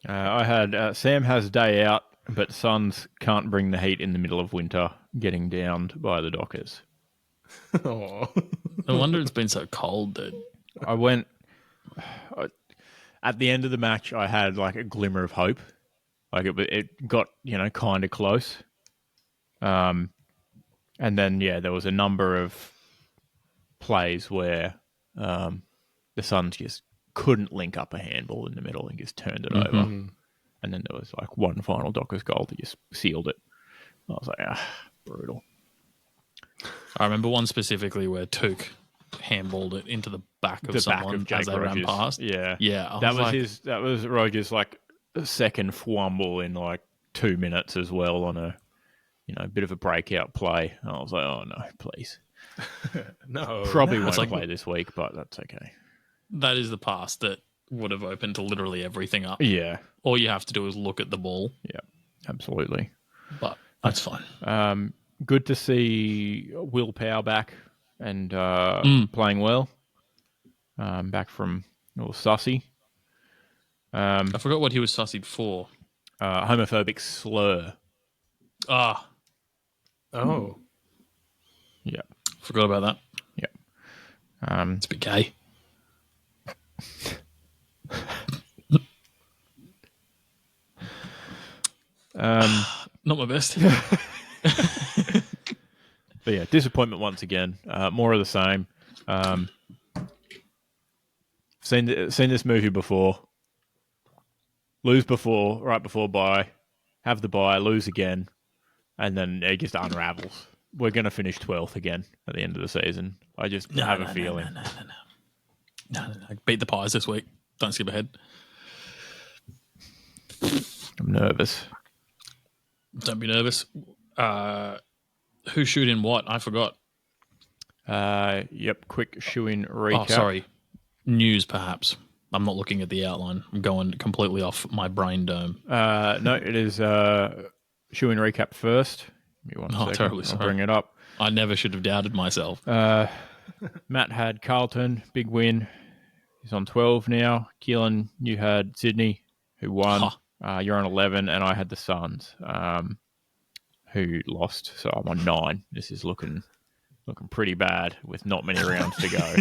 I had Sam has day out, but Suns can't bring the heat in the middle of winter, getting downed by the Dockers. Oh. No wonder it's been so cold, dude. At the end of the match, I had like a glimmer of hope. Like it got, kind of close. And then, there was a number of plays where the Suns just couldn't link up a handball in the middle and just turned it over. And then there was like one final Dockers goal that just sealed it. I was like, brutal. I remember one specifically where Took handballed it into the back of someone as they ran past. Yeah. Yeah. That was Rogers' like second fumble in like 2 minutes as well on a bit of a breakout play. I was like, oh no, please. No. Probably won't play this week, but that's okay. That is the pass that would have opened literally everything up. Yeah. All you have to do is look at the ball. Yeah, absolutely. But that's fine. Good to see Will Power back and playing well. Back from Sussy. I forgot what he was sussied for. Homophobic slur. Ah. Oh. Yeah. Forgot about that. Yeah. It's a bit gay. Not my best. But yeah, disappointment once again. More of the same. Seen this movie before. Lose right before bye, have the bye, lose again, and then it just unravels. We're going to finish 12th again at the end of the season. I just have a feeling. No. Beat the Pies this week. Don't skip ahead. I'm nervous. Don't be nervous. Who shoot in what? I forgot. Yep, quick shoe-in recap. Oh, sorry. News, perhaps. I'm not looking at the outline. I'm going completely off my brain dome. No, it is shoe-in recap first. Give me one second. Terribly sorry. I'll bring it up. I never should have doubted myself. Matt had Carlton, big win. He's on 12 now. Keelan, you had Sydney, who won. You're on 11, and I had the Suns, who lost. So I'm on 9. This is looking pretty bad with not many rounds to go.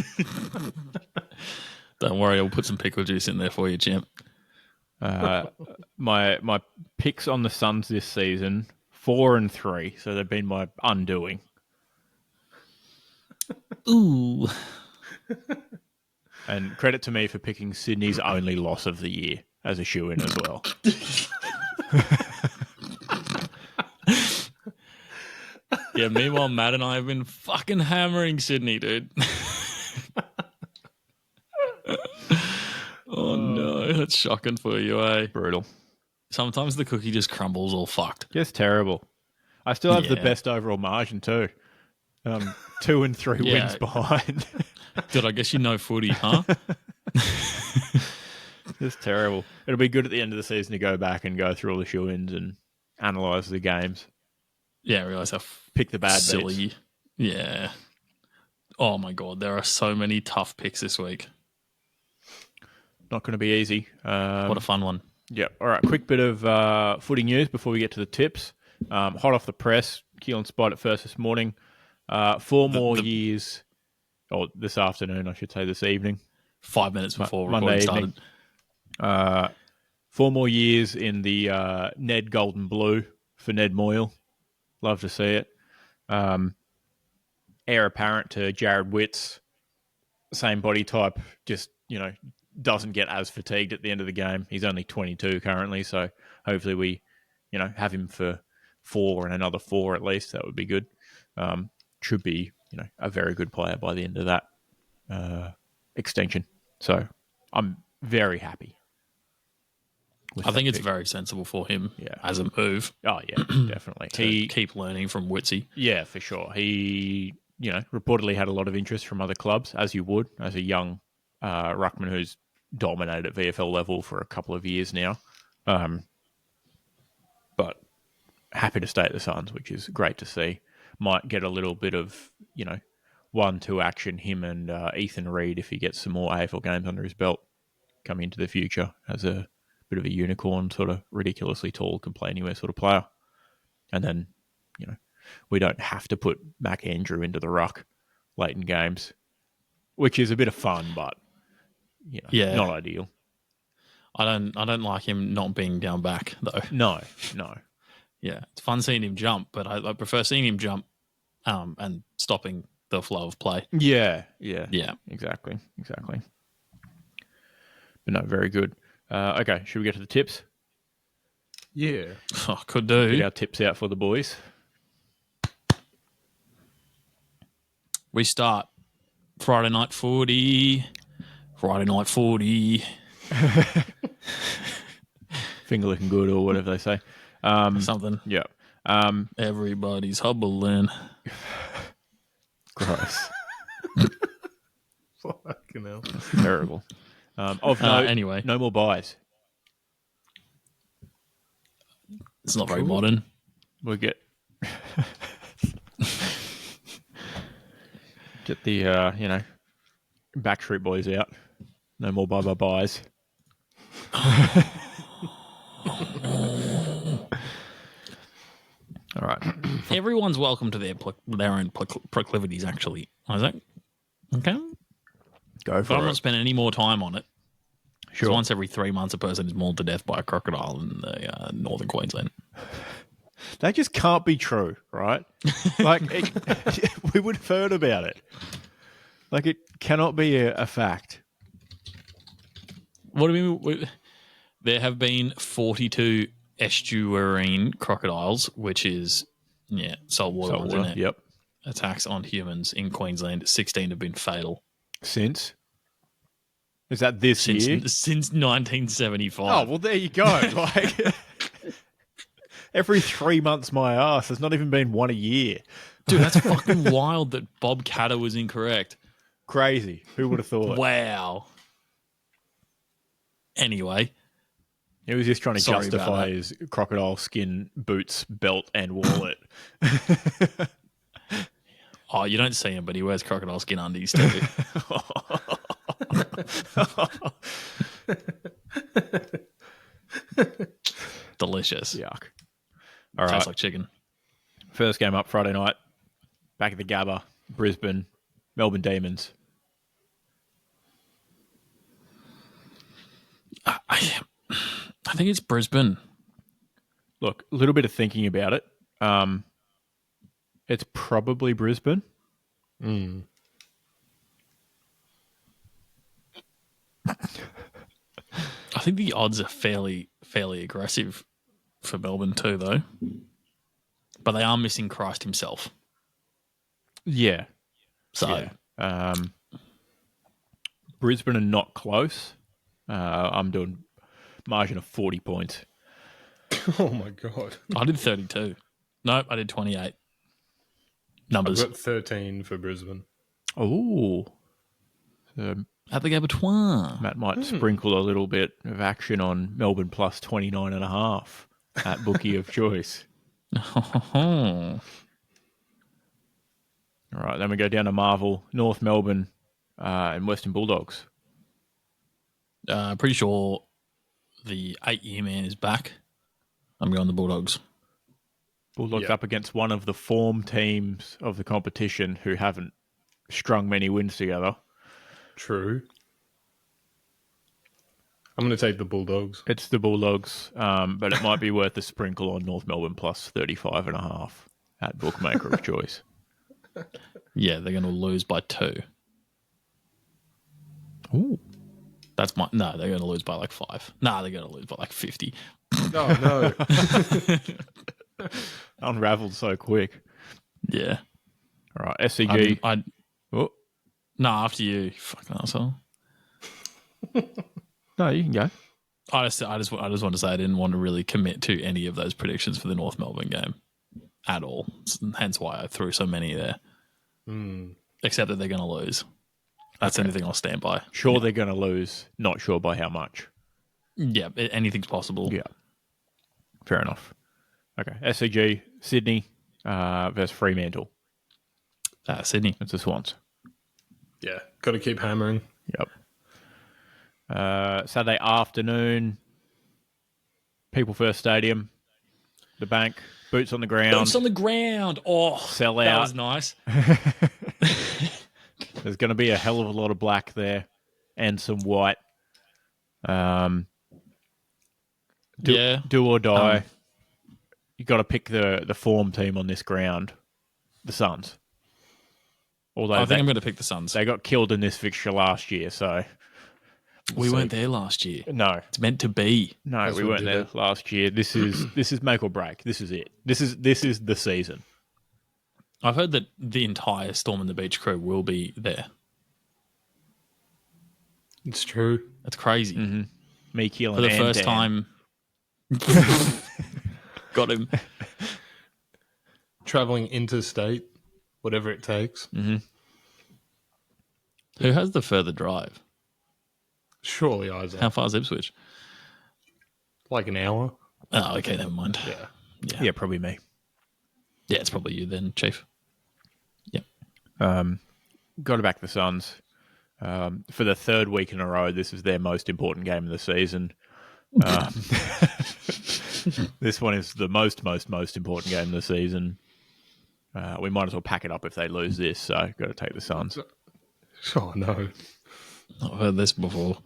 Don't worry, I'll put some pickle juice in there for you, champ. My picks on the Suns this season, 4 and 3, so they've been my undoing. Ooh. And credit to me for picking Sydney's only loss of the year as a shoe-in as well. Yeah, meanwhile, Matt and I have been fucking hammering Sydney, dude. Oh, no. That's shocking for you, eh? Brutal. Sometimes the cookie just crumbles all fucked. Just terrible. I still have the best overall margin too. 2 and 3 wins behind. Dude, I guess you know footy, huh? It's terrible. It'll be good at the end of the season to go back and go through all the shoe-ins and analyse the games. Yeah, I realise how pick the bad silly. beats. Yeah. Oh my God, there are so many tough picks this week. Not going to be easy. What a fun one. Yeah. All right. Quick bit of footy news before we get to the tips. Hot off the press. Keelan spied it first this morning. 4 more years, or this afternoon, I should say, this evening. 5 minutes before Monday recording started. 4 more years in the Ned Golden Blue for Ned Moyle. Love to see it. Heir apparent to Jared Witts. Same body type, just, doesn't get as fatigued at the end of the game. He's only 22 currently, so hopefully we, have him for 4 and another 4 at least. That would be good. Should be, a very good player by the end of that extension. So I'm very happy. I think it's very sensible for him as a move. Oh, yeah, definitely. He keep learning from Witsy. Yeah, for sure. He, reportedly had a lot of interest from other clubs, as you would, as a young ruckman who's dominated at VFL level for a couple of years now. But happy to stay at the Suns, which is great to see. Might get a little bit of, 1-2 action, him and Ethan Reid, if he gets some more AFL games under his belt coming into the future as a bit of a unicorn, sort of ridiculously tall, can play anywhere sort of player. And then, we don't have to put Mac Andrew into the ruck late in games, which is a bit of fun, but not ideal. I don't like him not being down back though. No. Yeah, it's fun seeing him jump, but I prefer seeing him jump and stopping the flow of play. Yeah. Exactly. But no, very good. Okay, should we get to the tips? Yeah. Oh, could do. Get our tips out for the boys. We start Friday night footy. Finger looking good or whatever they say. Something. Yeah. Everybody's hobbling. Gross. Fucking hell. Terrible. Anyway. No more buys. It's not very modern. We'll get the Backstreet Boys out. No more buys. All right. Everyone's welcome to their own proclivities, actually, Isaac. Okay? Go for it. I'm not spending any more time on it. Sure. Once every 3 months, a person is mauled to death by a crocodile in the northern Queensland. That just can't be true, right? Like, we would have heard about it. Like, it cannot be a fact. What do you mean? There have been 42 estuarine crocodiles, which is, saltwater ones, isn't it? Yep. Attacks on humans in Queensland. 16 have been fatal. Since? Is that this year? Since 1975. Oh, well, there you go. Like, every 3 months, my ass. There's not even been one a year. Dude, that's fucking wild that Bob Catter was incorrect. Crazy. Who would have thought? Wow. Anyway. He was just trying to justify his crocodile skin, boots, belt, and wallet. Oh, you don't see him, but he wears crocodile skin undies too. Delicious. Yuck. All right. Tastes like chicken. First game up Friday night. Back at the Gabba, Brisbane, Melbourne Demons. I think it's Brisbane. Look, a little bit of thinking about it. It's probably Brisbane. Mm. I think the odds are fairly aggressive for Melbourne too, though. But they are missing Christ himself. Yeah. So Brisbane are not close. I'm doing margin of 40 points. Oh my god! I did 32. Nope, I did 28. Numbers. I've got 13 for Brisbane. Oh. At the Gabatoir. Matt might sprinkle a little bit of action on Melbourne plus 29.5 at bookie of choice. Oh. All right, then we go down to Marvel, North Melbourne, and Western Bulldogs. Pretty sure the 8-year man is back. I'm going the Bulldogs. Bulldogs up against one of the form teams of the competition who haven't strung many wins together. True. I'm going to take the Bulldogs. It's the Bulldogs, but it might be worth a sprinkle on North Melbourne plus 35.5 at bookmaker of choice. Yeah, they're going to lose by 2. Ooh. That's my... No, they're going to lose by like 5. Nah, they're going to lose by like 50. Oh, no. Unraveled so quick. Yeah. All right, SCG. No, after you. Fucking asshole. No, you can go. I just want to say I didn't want to really commit to any of those predictions for the North Melbourne game at all. Hence why I threw so many there. Except that they're going to lose. That's anything I'll stand by. Sure, they're going to lose. Not sure by how much. Yeah, anything's possible. Yeah. Fair enough. Okay, SCG, Sydney versus Fremantle. Sydney. It's the Swans. Yeah, got to keep hammering. Yep. Saturday afternoon, People First Stadium, the Bank, boots on the ground. Boots on the ground. Oh, sell out. That was nice. There's going to be a hell of a lot of black there and some white. Do or die. You got to pick the form team on this ground, the Suns. Although I think I'm going to pick the Suns. They got killed in this fixture last year, so we weren't there last year. No, it's meant to be. No, we weren't there last year. This is make or break. This is it. This is the season. I've heard that the entire Storm and the Beach crew will be there. It's true. That's crazy. Mm-hmm. Me, Keelan, for the and first Dan. time. Got him. Traveling interstate, whatever it takes. Mm-hmm. Who has the further drive? Surely Isaac. How far is Ipswich? Like an hour. Oh, okay, never mind. Yeah, probably me. Yeah, it's probably you then, Chief. Yep. Got to back the Suns. For the third week in a row, this is their most important game of the season. This one is the most important game of the season. We might as well pack it up if they lose this, so got to take the Suns. Oh, no. I've heard this before.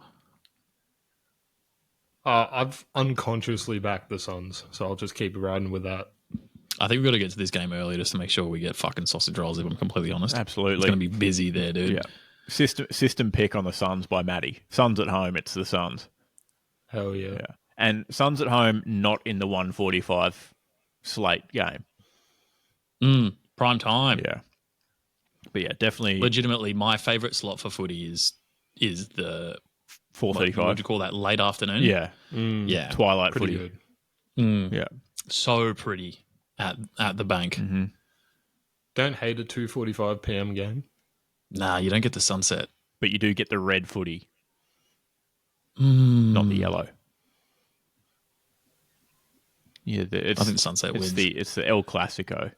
I've unconsciously backed the Suns, so I'll just keep riding with that. I think we've got to get to this game early just to make sure we get fucking sausage rolls, if I'm completely honest. Absolutely. It's going to be busy there, dude. Yeah. System pick on the Suns by Matty. Suns at home, it's the Suns. Hell yeah. Yeah. And Suns at home, not in the 145 slate game. Prime time. Yeah. But yeah, definitely. Legitimately, my favourite slot for footy is the 4:35. What would you call that? Late afternoon? Yeah. Yeah. Twilight Pretty footy. good. Yeah. So pretty at the Bank. Mm-hmm. Don't hate a 2:45 p.m. game. Nah, you don't get the sunset. But you do get the red footy, not the yellow. Yeah, I think sunset wins. It's the El Clasico.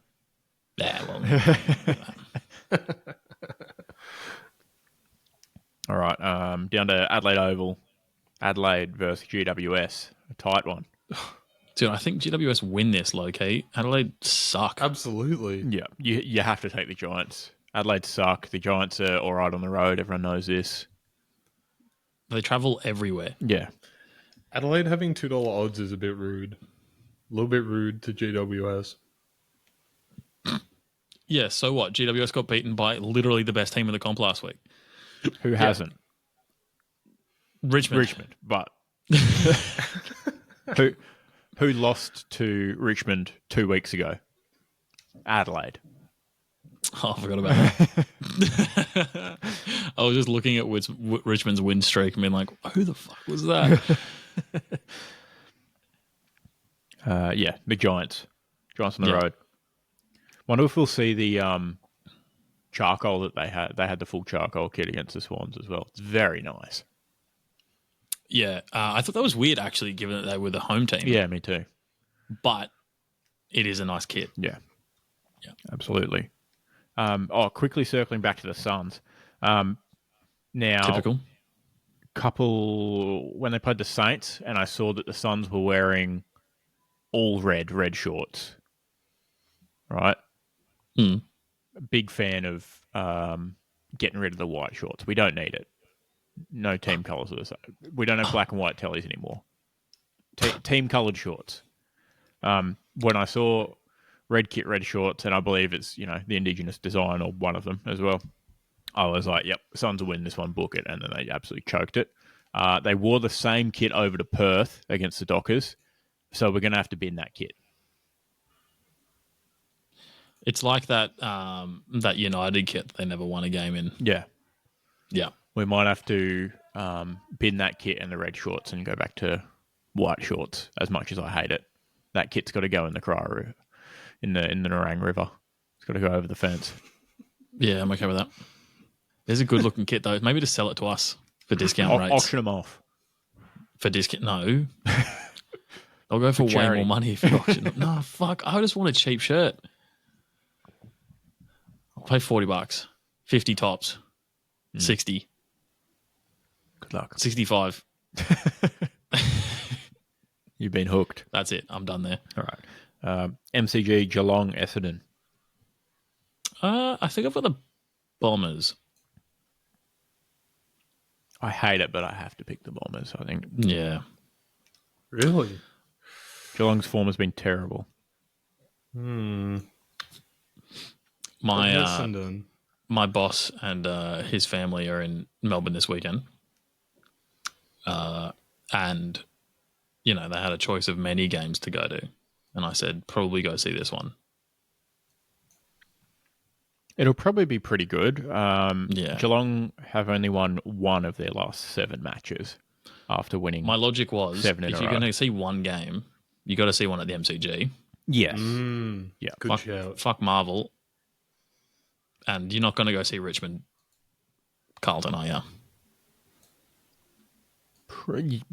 Yeah, well. All right, down to Adelaide Oval. Adelaide versus GWS, a tight one. Dude, I think GWS win this low-key. Adelaide suck. Absolutely. Yeah, you have to take the Giants. Adelaide suck. The Giants are all right on the road. Everyone knows this. They travel everywhere. Yeah. Adelaide having $2 odds is a bit rude. A little bit rude to GWS. Yeah, so what? GWS got beaten by literally the best team in the comp last week. Who hasn't? Richmond. But who lost to Richmond 2 weeks ago? Adelaide. Oh, I forgot about that. I was just looking at Richmond's win streak and being like, who the fuck was that? Yeah, big Giants. Giants on the road. Wonder if we'll see the charcoal that they had. They had the full charcoal kit against the Swans as well. It's very nice. Yeah, I thought that was weird, actually, given that they were the home team. Yeah, me too. But it is a nice kit. Yeah, absolutely. Quickly circling back to the Suns. Now, Typical. When they played the Saints, and I saw that the Suns were wearing all red shorts. Right? Big fan of getting rid of the white shorts. We don't need it. No team colours. We don't have black and white tellies anymore. Team coloured shorts. When I saw red kit, red shorts, and I believe it's the Indigenous design or one of them as well, I was like, yep, Suns will win this one, book it. And then they absolutely choked it. They wore the same kit over to Perth against the Dockers, so we're going to have to bin that kit. It's like that United kit they never won a game in. Yeah. Yeah. We might have to bin that kit and the red shorts and go back to white shorts, as much as I hate it. That kit's got to go in the Crow, in the Nerang River. It's got to go over the fence. Yeah, I'm okay with that. There's a good looking kit though. Maybe just sell it to us for discount rates. Auction them off. For discount? No. I'll go for way more money if you auction them. No, fuck. I just want a cheap shirt. I'll pay $40. 50 tops. 60. Good luck. 65. You've been hooked. That's it. I'm done there. All right. MCG, Geelong, Essendon. I think I've got the Bombers. I hate it, but I have to pick the Bombers, I think. Yeah. Really? Geelong's form has been terrible. My boss and his family are in Melbourne this weekend. And, they had a choice of many games to go to. And I said, probably go see this one. It'll probably be pretty good. Yeah. Geelong have only won one of their last 7 matches after winning. My logic was, if you're going to see one game, you got to see one at the MCG. Yes. Yeah. Good shout. Fuck Marvel. And you're not going to go see Richmond Carlton, are you?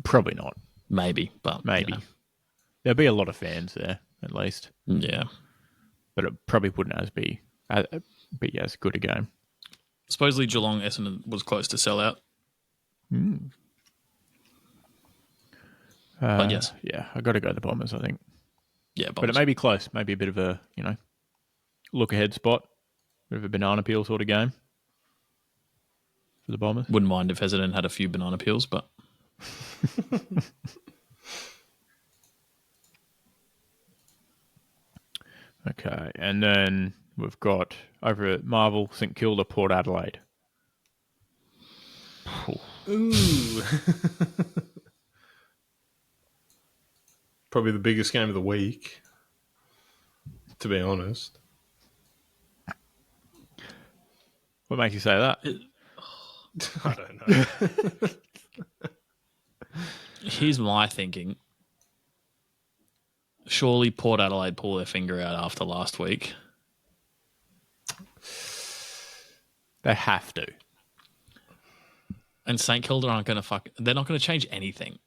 Probably not. Maybe, but maybe. There'll be a lot of fans there, at least. Yeah. But it probably wouldn't be as good a game. Supposedly Geelong Essendon was close to sell out. But yes. Yeah, I got to go the Bombers, I think. Yeah, Bombers. But it may be close. Maybe a bit of a, look-ahead spot. Bit of a banana peel sort of game for the Bombers. Wouldn't mind if Essendon had a few banana peels, but... Okay, and then we've got over at Marvel, St Kilda, Port Adelaide. Ooh. Probably the biggest game of the week, to be honest. What makes you say that? I don't know. Here's my thinking. Surely Port Adelaide pull their finger out after last week. They have to. And St Kilda aren't going to they're not going to change anything.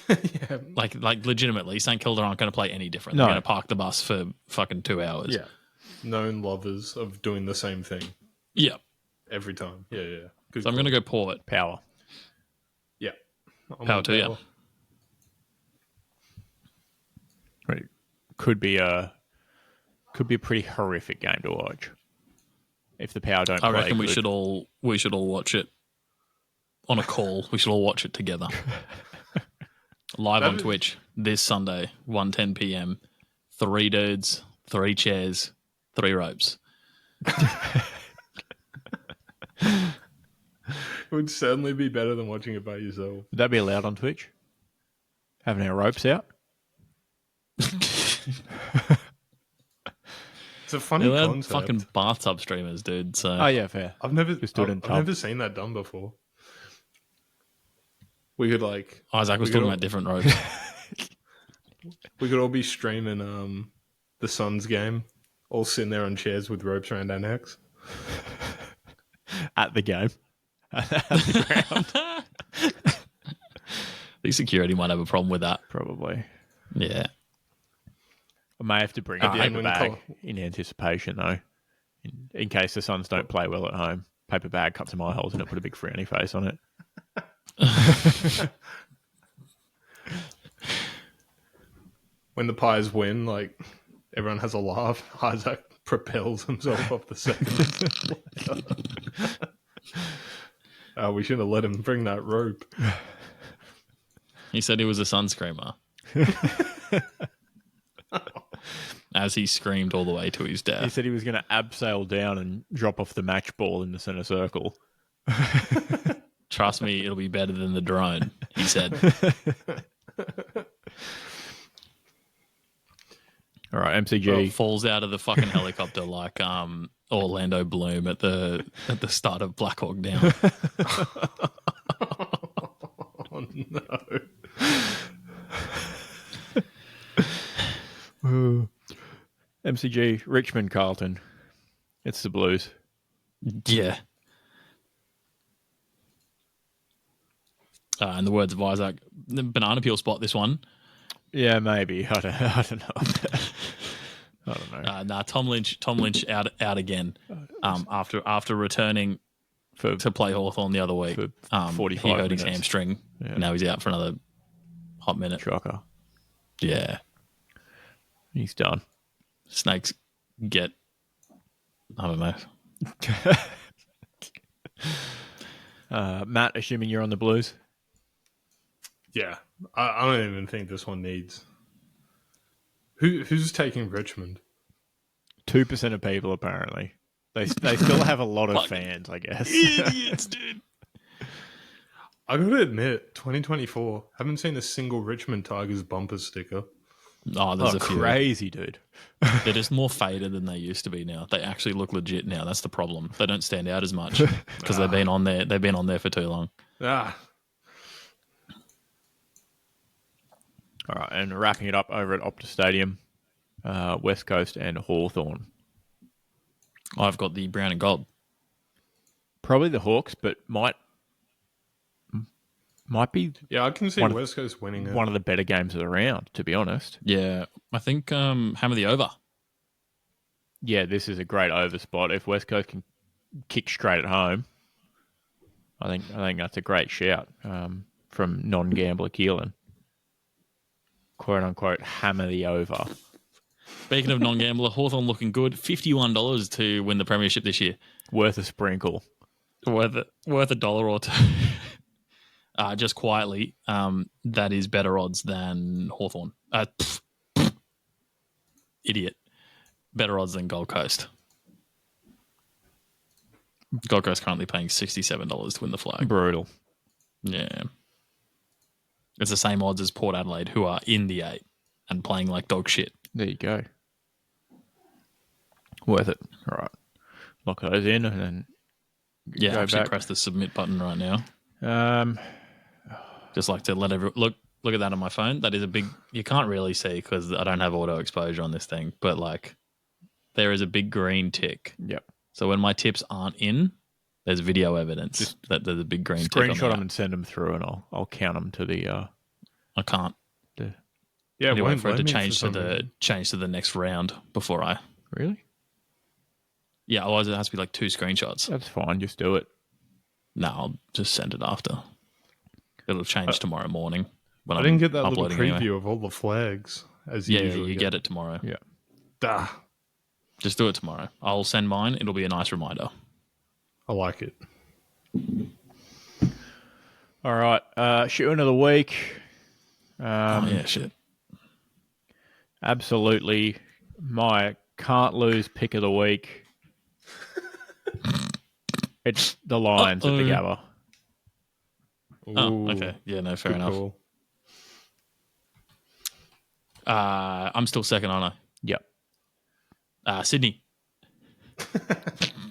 Yeah. Like legitimately, St Kilda aren't going to play any different. No. They're going to park the bus for fucking 2 hours. Yeah. Known lovers of doing the same thing. Yeah. Every time. Yeah. Good So I'm going to go Port. Power. Yeah. Power to you. Right. Could be a pretty horrific game to watch if the Power don't. I play reckon good. we should all watch it on a call. We should all watch it together. Live on Twitch this Sunday, 1:10 p.m. 3 dudes, 3 chairs, 3 ropes. It would certainly be better than watching it by yourself. Would that be allowed on Twitch? Having our ropes out? It's a funny They're concept. fucking bathtub streamers, dude. So Oh, yeah, fair. I've never I've never seen that done before. We could like Isaac was talking about different ropes. we could all be streaming the Suns game, all sitting there on chairs with ropes around our necks. At the game. At the ground. The security might have a problem with that. Probably. Yeah. I may have to bring a paper bag in anticipation, though, in case the Suns don't play well at home. Paper bag, cut some eye holes in it, put a big frowny face on it. When the Pies win, like everyone has a laugh. Isaac propels himself off the second. We shouldn't have let him bring that rope. He said he was a sun screamer. As he screamed all the way to his death. He said he was going to abseil down and drop off the match ball in the centre circle. Trust me, it'll be better than the drone, he said. All right, MCG. Falls out of the fucking helicopter like Orlando Bloom at the start of Black Hawk Down. Oh, no. MCG, Richmond, Carlton. It's the Blues. Yeah. In the words of Isaac, the banana peel spot, this one. Yeah, maybe. I don't know. I don't know. Tom Lynch out again. After returning to play Hawthorn the other week. For 45 he hurt minutes. his hamstring. Yeah. Now he's out for another hot minute. Shocker. Yeah. He's done. Snakes get, I don't know. Matt, assuming you're on the Blues. Yeah, I don't even think this one needs. Who's taking Richmond? 2% of people, apparently. They still have a lot of fans, I guess. Idiots, dude. I gotta admit, 2024, haven't seen a single Richmond Tigers bumper sticker. Oh, there's a few. Crazy, dude. They're just more faded than they used to be now. They actually look legit now. That's the problem. They don't stand out as much because they've been on there. They've been on there for too long. Ah, All right, and wrapping it up over at Optus Stadium, West Coast and Hawthorn. I've got the brown and gold. Probably the Hawks, but might be yeah, I can see West Coast winning it. one of the better games of the round, to be honest. Yeah, I think hammer the over. Yeah, this is a great over spot. If West Coast can kick straight at home, I think that's a great shout from non-gambler Keelan. Quote unquote, hammer the over. Speaking of non-gambler, Hawthorn looking good. $51 to win the premiership this year. Worth a sprinkle. Worth $1 or two. Just quietly, that is better odds than Hawthorn. Idiot. Better odds than Gold Coast. Gold Coast currently paying $67 to win the flag. Brutal. Yeah. It's the same odds as Port Adelaide, who are in the 8 and playing like dog shit. There you go. Worth it. All right. Lock those in and then I actually press the submit button right now. Just like to let everyone look at that on my phone. That is a big. You can't really see because I don't have auto exposure on this thing, but like there is a big green tick. Yep. So when my tips aren't in, there's video evidence that there's a big green tick. Screenshot them and send them through, and I'll count them to the. I can't. Yeah, anyway, for it to change to the next round before I. Really? Yeah, otherwise it has to be like 2 screenshots. That's fine. Just do it. No, I'll just send it after. It'll change tomorrow morning. When I didn't get that little uploading preview of all the flags as Yeah, usually you get it tomorrow. Yeah. Duh. Just do it tomorrow. I'll send mine. It'll be a nice reminder. I like it. All right. Shoot of the week. Shit. Absolutely, my can't lose pick of the week. It's the Lions at the Gabba. Oh, okay. Yeah, no, fair enough. Call. I'm still second, aren't Yep. I? Sydney.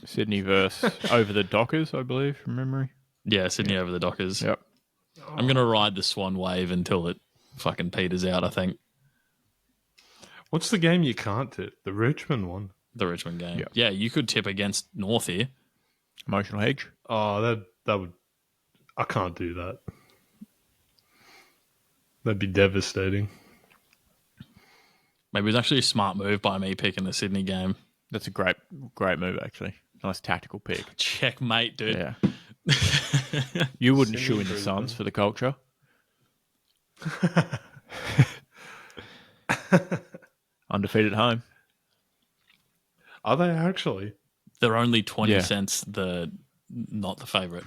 Sydney versus over the Dockers, I believe, from memory. Yeah, Sydney over the Dockers. Yep. I'm going to ride the Swan wave until it fucking peters out, I think. What's the game you can't tip? The Richmond one. The Richmond game. Yep. Yeah, you could tip against North here. Emotional hedge. Oh, that would... I can't do that. That'd be devastating. Maybe it was actually a smart move by me picking the Sydney game. That's a great move, actually. Nice tactical pick. Checkmate, dude. Yeah. You wouldn't Sydney shoe in the Suns for the culture. Undefeated at home. Are they actually? They're only 20 cents not the favourite.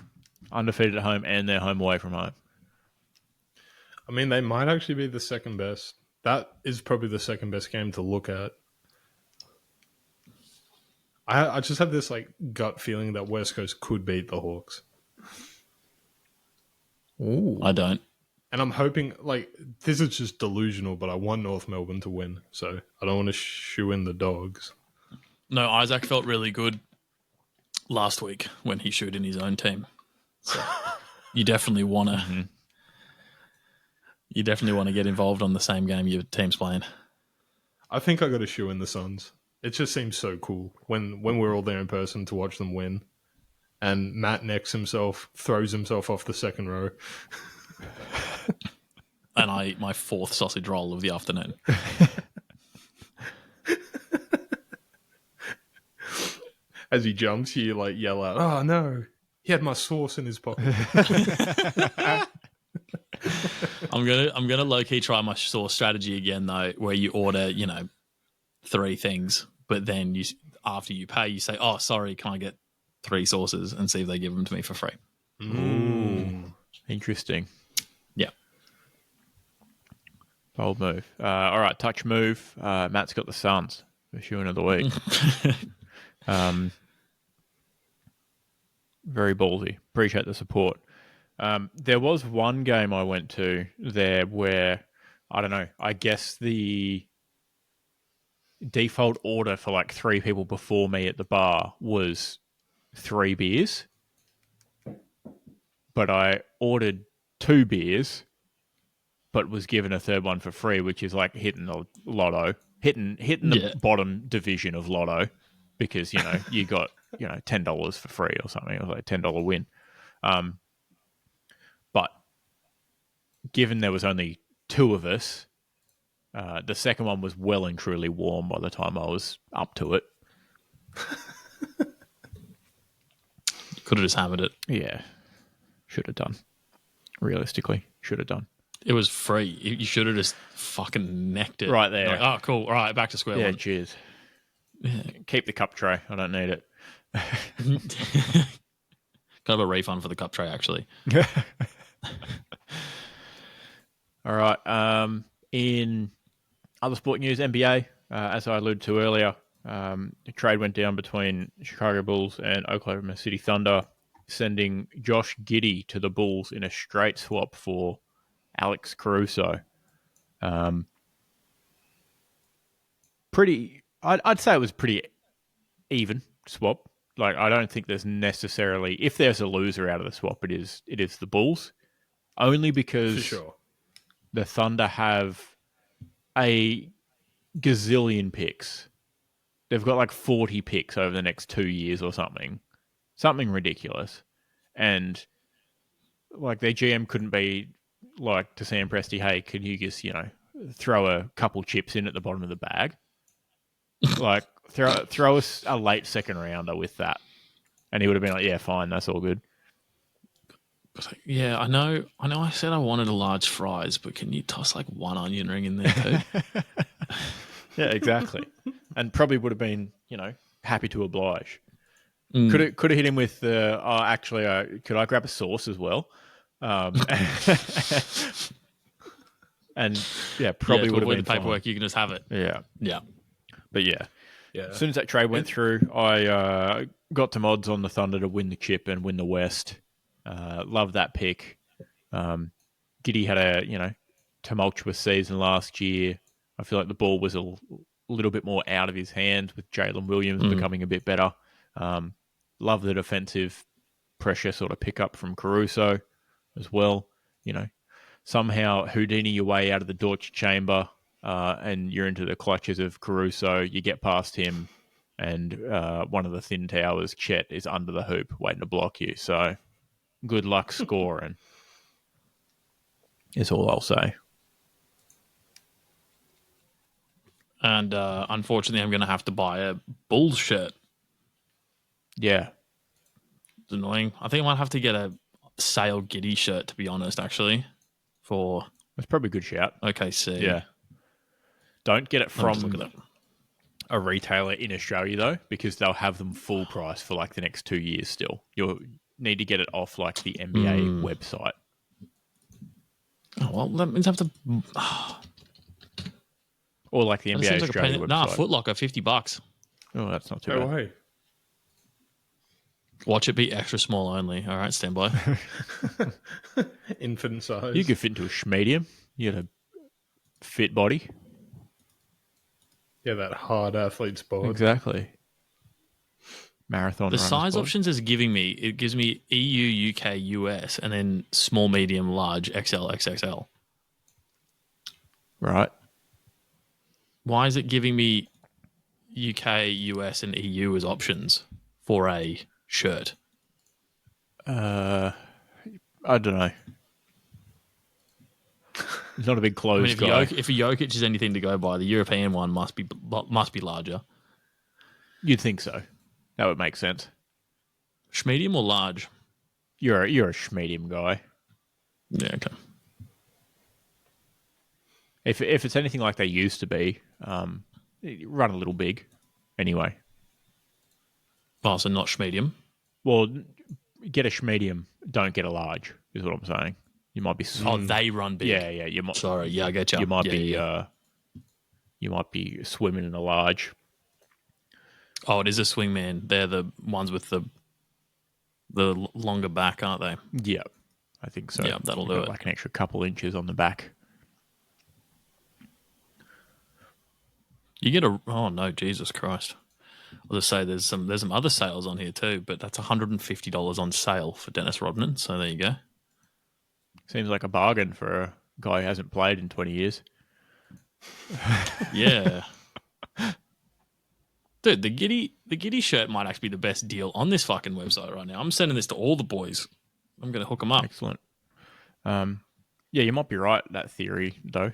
Undefeated at home and they're home away from home. I mean, they might actually be the second best. That is probably the second best game to look at. I just have this like gut feeling that West Coast could beat the Hawks. Ooh. I don't. And I'm hoping, like, this is just delusional, but I want North Melbourne to win. So I don't want to shoe in the Dogs. No, Isaac felt really good last week when he shoot in his own team. So you definitely want to. Mm-hmm. You definitely want to get involved on the same game your team's playing. I think I got to shoe in the Suns. It just seems so cool when we're all there in person to watch them win. And Matt necks himself, throws himself off the second row. And I ate my fourth sausage roll of the afternoon. As he jumps, you like yell out, "Oh no, he had my sauce in his pocket." I'm gonna low key try my sauce strategy again though, where you order 3 things, but then after you pay, you say, "Oh, sorry, can I get 3 sauces?" and see if they give them to me for free. Ooh, interesting. Yeah, bold move. All right, touch move. Matt's got the Suns for shoe of the week. Very ballsy. Appreciate the support. There was one game I went to there where, I don't know, I guess the default order for like 3 people before me at the bar was 3 beers. But I ordered 2 beers, but was given a third one for free, which is like hitting the lotto, hitting the bottom division of lotto, because, you got, $10 for free or something. It was like a $10 win. But given there was only 2 of us, the second one was well and truly warm by the time I was up to it. Could have just hammered it. Yeah. Should have done. Realistically, should have done. It was free. You should have just fucking necked it. Right there. Like, oh, cool. All right, back to square one. Yeah, cheers. Yeah. Keep the cup tray. I don't need it. Got a refund for the cup tray, actually. All right. In other sport news, NBA, as I alluded to earlier, the trade went down between Chicago Bulls and Oklahoma City Thunder, sending Josh Giddey to the Bulls in a straight swap for Alex Caruso. I'd say it was pretty even swap. Like, I don't think there's necessarily, if there's a loser out of the swap, it is the Bulls, only because for sure the Thunder have a gazillion picks. They've got like 40 picks over the next 2 years or something ridiculous. And like, their GM couldn't be like to Sam Presti, hey, could you just, throw a couple chips in at the bottom of the bag? Like, throw us a late second rounder with that. And he would have been like, yeah, fine, that's all good. Yeah, I know I said I wanted a large fries, but can you toss like 1 onion ring in there too? Yeah, exactly. And probably would have been, happy to oblige. Could have hit him with Mm. could I grab a sauce as well? And probably would have been the paperwork. fine. You can just have it. Yeah. But Yeah. as soon as that trade went through, I got some odds on the Thunder to win the chip and win the West. Love that pick. Giddy had a tumultuous season last year. I feel like the ball was a little bit more out of his hands with Jalen Williams becoming a bit better. Love the defensive pressure sort of pickup from Caruso as well. Somehow Houdini your way out of the torture chamber and you're into the clutches of Caruso. You get past him and one of the thin towers, Chet, is under the hoop waiting to block you. So good luck scoring is all I'll say. And unfortunately, I'm going to have to buy a Bulls shirt. Yeah. It's annoying. I think I might have to get a Sale Giddy shirt, to be honest, actually. That's probably a good shout. OKC. Yeah. Don't get it Look from at that. a retailer in Australia, though, because they'll have them full price for like the next 2 years still. You'll need to get it off like the NBA website. Oh, well, that means I have to... Or like the NBA Australia website. Nah, Foot Locker, $50. Oh, that's not too No bad. way. Watch it be extra small only. All right, stand by. Infant size. You could fit into a medium. You got a fit body. Yeah, that hard athlete sport. Exactly. Marathon. The size sport. options is giving me, it gives me EU, UK, US, and then small, medium, large, XL, XXL. Right. Why is it giving me UK, US, and EU as options for a shirt? I don't know. He's not a big I clothes mean, guy. if a Jokic is anything to go by, the European one must be larger. You'd think so. That would make sense. Medium or large? You're a medium guy. Yeah, okay. If it's anything like they used to be, run a little big. Anyway. Oh, so not medium. Well, get a medium. Don't get a large. Is what I'm saying. You might be. Oh, they run big. Yeah. You might. Sorry, yeah, I get you. You might be. Yeah. You might be swimming in a large. Oh, it is a swingman. They're the ones with the longer back, aren't they? Yeah, I think so. Yeah, that'll do it. Like an extra couple inches on the back. You get oh no, Jesus Christ! I'll just say there's some other sales on here too, but that's $150 on sale for Dennis Rodman. So there you go. Seems like a bargain for a guy who hasn't played in 20 years. Yeah. Dude, the Giddy shirt might actually be the best deal on this fucking website right now. I'm sending this to all the boys. I'm going to hook them up. Excellent. Yeah, you might be right, that theory, though.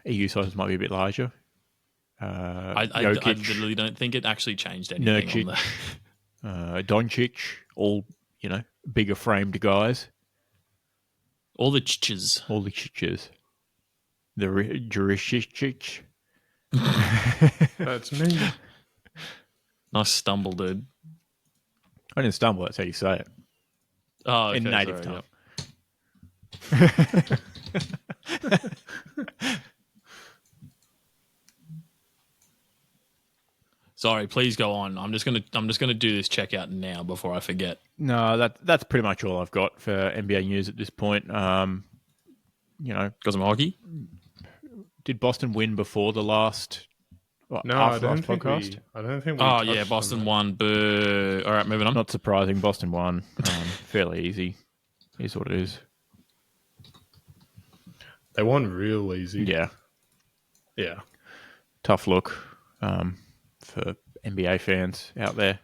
EU sizes might be a bit larger. I literally don't think it actually changed anything. Doncic, all, bigger framed guys. All the chiches. All the chiches. The Jurishich. That's me. Nice stumble, dude. I didn't stumble, that's how you say it. Oh, okay, in native sorry, tongue. Yep. Sorry, please go on. I'm just gonna do this checkout now before I forget. No, that's pretty much all I've got for NBA news at this point. Got some hockey? Did Boston win before the last? No, I don't think we. Oh yeah, Boston won. Boo! All right, moving on. Not surprising. Boston won. Fairly easy. Is what it is. They won real easy. Yeah. Yeah. Tough look for NBA fans out there.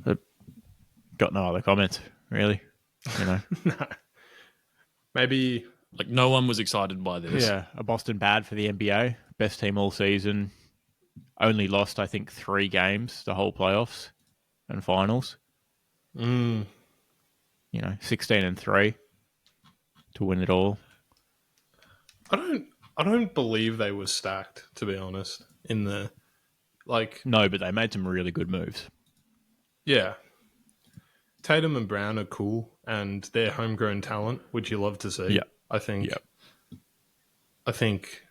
But got no other comments, really. No. Maybe. Like no one was excited by this. Yeah, a Boston bad for the NBA. Best team all season. Only lost, I think, 3 games the whole playoffs and finals. 16-3 to win it all. I don't believe they were stacked, to be honest. No, but they made some really good moves. Yeah. Tatum and Brown are cool. and their homegrown talent, which you love to see. Yeah. I think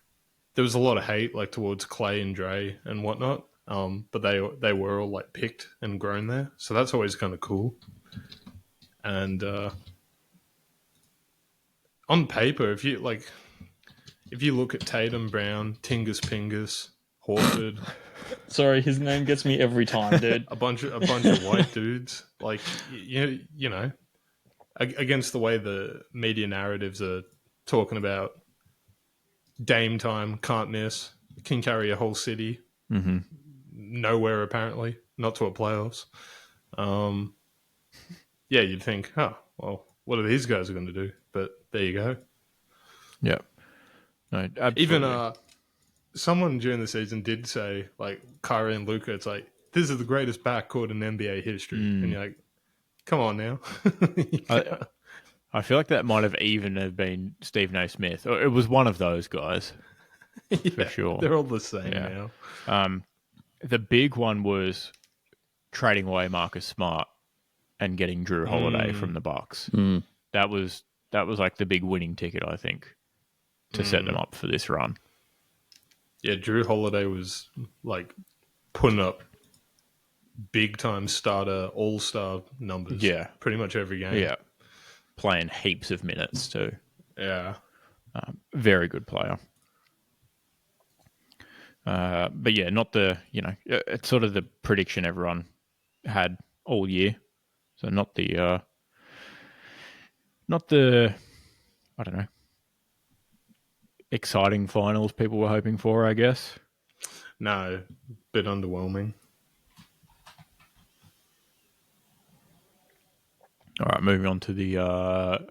there was a lot of hate like towards Clay and Dre and whatnot. But they were all like picked and grown there, so that's always kind of cool. And on paper, if you look at Tatum, Brown, Tingus Pingus, Horford, Sorry, his name gets me every time, dude. a bunch of white dudes, like you know, against the way the media narratives are talking about Dame time, can't miss, can carry a whole city. Mm-hmm. Nowhere apparently, not to a playoffs. Yeah, you'd think, oh, well, what are these guys going to do? But there you go. Yeah. No, absolutely. Even someone during the season did say, like, Kyrie and Luka, it's like, this is the greatest backcourt in NBA history. And you're like, come on now. I feel like that might have even have been Stephen A. Smith. Or it was one of those guys, for sure. They're all the same now. The big one was trading away Marcus Smart and getting Drew Holiday from the Bucks. That was like the big winning ticket, I think, to set them up for this run. Yeah, Drew Holiday was like putting up big time starter, all-star numbers. Yeah. Pretty much every game. Yeah. Playing heaps of minutes too. Yeah. Very good player. But yeah, not the, it's sort of the prediction everyone had all year. So not the, I don't know, exciting finals people were hoping for, I guess. No, bit underwhelming. All right, moving on to the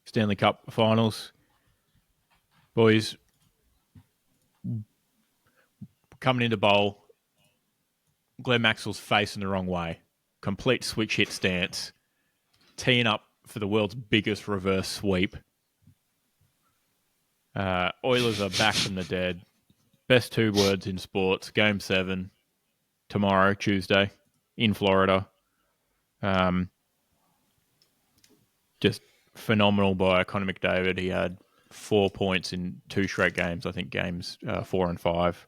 Stanley Cup finals. Boys, coming into bowl, Glenn Maxwell's facing the wrong way. Complete switch hit stance. Teeing up for the world's biggest reverse sweep. Oilers are back from the dead. Best 2 words in sports. Game 7 tomorrow, Tuesday, in Florida. Just phenomenal by Connor McDavid. He had 4 points in 2 straight games. I think games 4 and 5.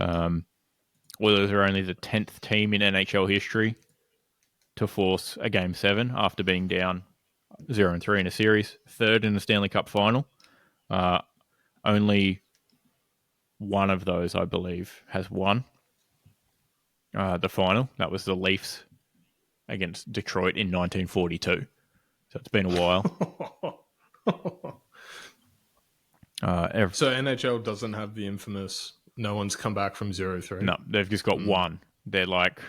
Oilers are only the 10th team in NHL history to force a Game 7 after being down 0-3 in a series. 3rd in the Stanley Cup final. Only one of those, I believe, has won the final. That was the Leafs against Detroit in 1942. So it's been a while. So NHL doesn't have the infamous no one's come back from 0-3? No, they've just got one. They're like,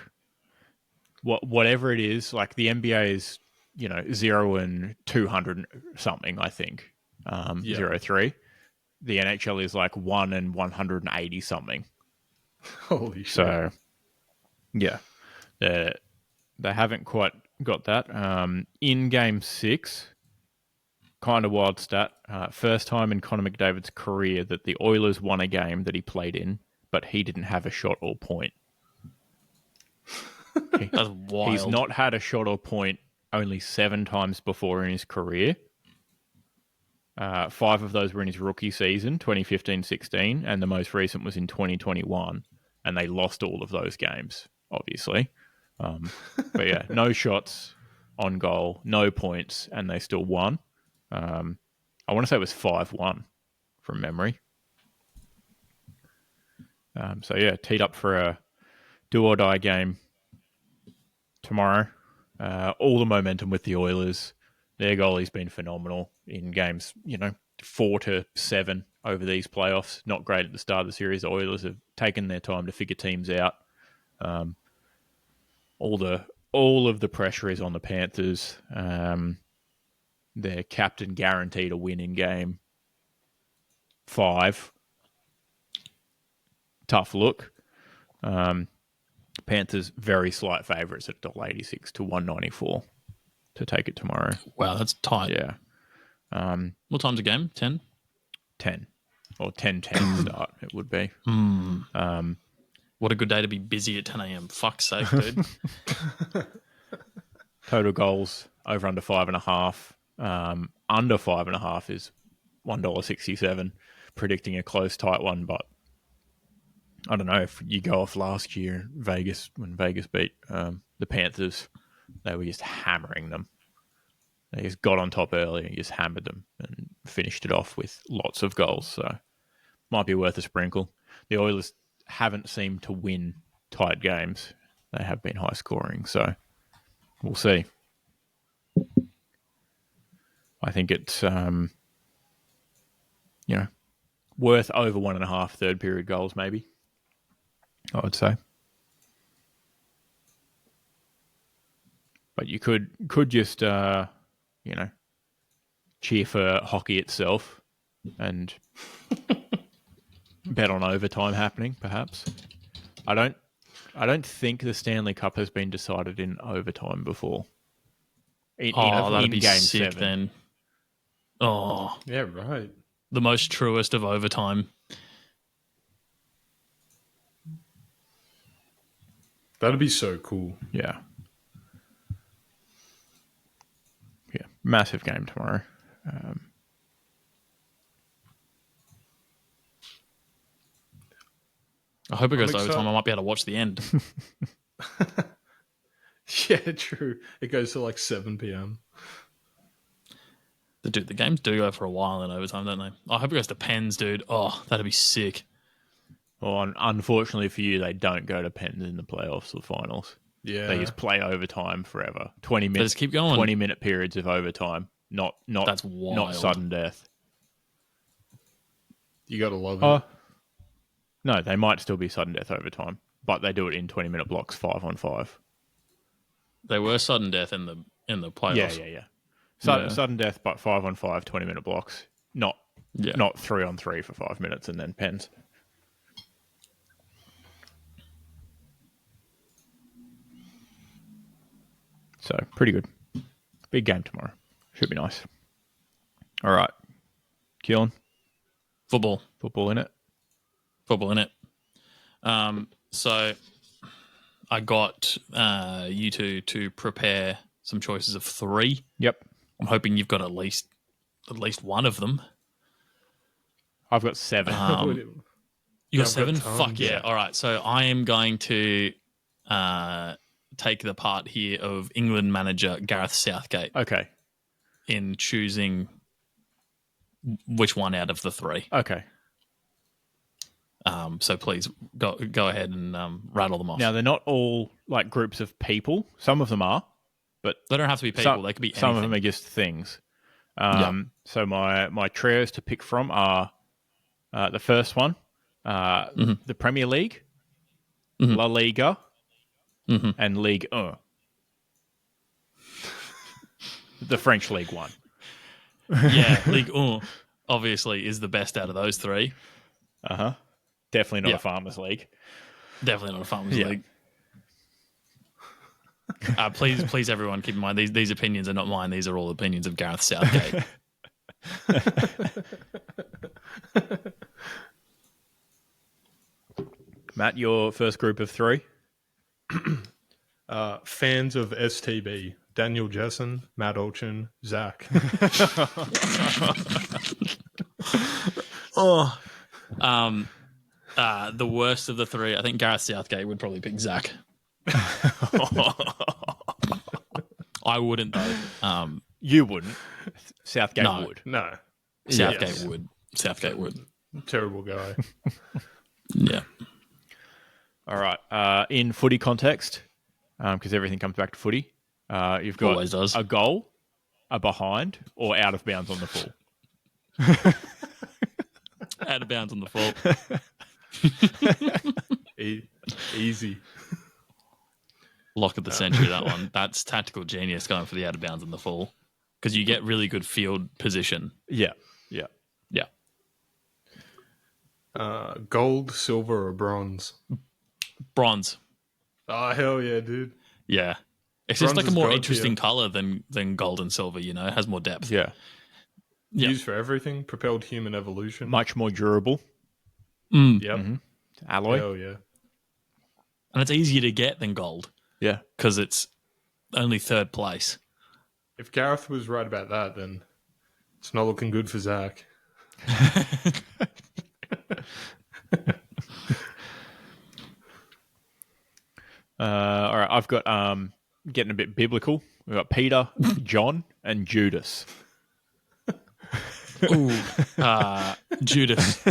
whatever it is, like the NBA is, 0 and 200 something, I think, 0-3. The NHL is like 1 and 180 something. Holy shit. So, yeah, they haven't quite got that. In Game 6, kind of wild stat. First time in Connor McDavid's career that the Oilers won a game that he played in, but he didn't have a shot or point. That's wild. He's not had a shot or point only 7 times before in his career. 5 of those were in his rookie season, 2015-16, and the most recent was in 2021, and they lost all of those games, obviously. But yeah, no shots on goal, no points, and they still won. I want to say it was 5-1 from memory. So yeah, teed up for a do-or-die game tomorrow. All the momentum with the Oilers. Their goalie's been phenomenal in games, 4 to 7 over these playoffs. Not great at the start of the series. The Oilers have taken their time to figure teams out. All of the pressure is on the Panthers. Their captain guaranteed a win in game 5. Tough look. Panthers very slight favourites at $1.86 to $1.94 to take it tomorrow. Wow, that's tight. Yeah. What time's the game? 10? 10 or 10:10 start. It would be. What a good day to be busy at 10 a.m. Fuck's sake, dude. Total goals over under 5.5. Under 5.5 is $1.67. Predicting a close, tight one, but I don't know if you go off last year, when Vegas beat the Panthers, they were just hammering them. They just got on top early and just hammered them and finished it off with lots of goals. So might be worth a sprinkle. The Oilers haven't seemed to win tight games. They have been high scoring, so we'll see. I think it's worth over 1.5 third period goals, maybe. I would say. But you could just cheer for hockey itself and bet on overtime happening, perhaps. I don't think the Stanley Cup has been decided in overtime before. That'd be game sick 7. then. Oh, Yeah, right. the most truest of overtime. That'd be so cool. Yeah. Yeah, massive game tomorrow. I hope it goes to excited. overtime. I might be able to watch the end. Yeah, true. It goes to like 7 p.m. The games do go for a while in overtime, don't they? I hope it goes to pens, dude. Oh, that'd be sick. Well, unfortunately for you, they don't go to pens in the playoffs or finals. Yeah. They just play overtime forever. 20 They minutes. just keep going. 20-minute periods of overtime. Not That's wild. not sudden death. You gotta love it. No, they might still be sudden death overtime, but they do it in 20-minute blocks, 5-on-5. They were sudden death in the playoffs. Yeah. Sudden death, but 5-on-5, 20-minute blocks. Not 3-on-3 for 5 minutes and then pens. So, pretty good. Big game tomorrow. Should be nice. All right. Keelan? Football Football in it? in it. So I got you two to prepare some choices of 3. Yep. I'm hoping you've got at least one of them. I've got 7. You got I've 7? got tons. Fuck yeah. All right. So I am going to take the part here of England manager Gareth Southgate Okay. in choosing which one out of the 3. Okay. So please go ahead and rattle them off. Now, they're not all like groups of people. Some of them are, but They don't have to be people. They could be anything. some of them are just things. So my trios to pick from are the first one, the Premier League, La Liga, and Ligue 1. The French League 1. Yeah, Ligue 1 obviously is the best out of those 3. Uh-huh. Definitely not a Farmers League. Definitely not a Farmers League. Please, everyone, keep in mind these opinions are not mine. These are all opinions of Gareth Southgate. Matt, your first group of 3? Fans of STB. Daniel Jessen, Matt Olchin, Zach. The worst of the 3, I think Gareth Southgate would probably pick Zach. I wouldn't though. You wouldn't. Southgate would. No. Southgate would. Southgate would. Terrible guy. Yeah. All right. In footy context, because everything comes back to footy, you've got Always does. a goal, a behind, or out of bounds on the full. Out of bounds on the full. Easy. Lock of the century, that one. That's tactical genius going for the out of bounds on the full. Because you get really good field position. Yeah. Gold, silver, or bronze? Bronze. Oh, hell yeah, dude. Yeah. It's just Bronze like a is more God interesting tier. color than gold and silver, you know? It has more depth. Yeah. Yeah. Used for everything. Propelled human evolution. Much more durable. Mm. Yep. Alloy. Hell yeah. And it's easier to get than gold Yeah. because it's only third place. If Gareth was right about that, then it's not looking good for Zach. All right, I've got getting a bit biblical. We've got Peter, John, and Judas. Ooh, Judas.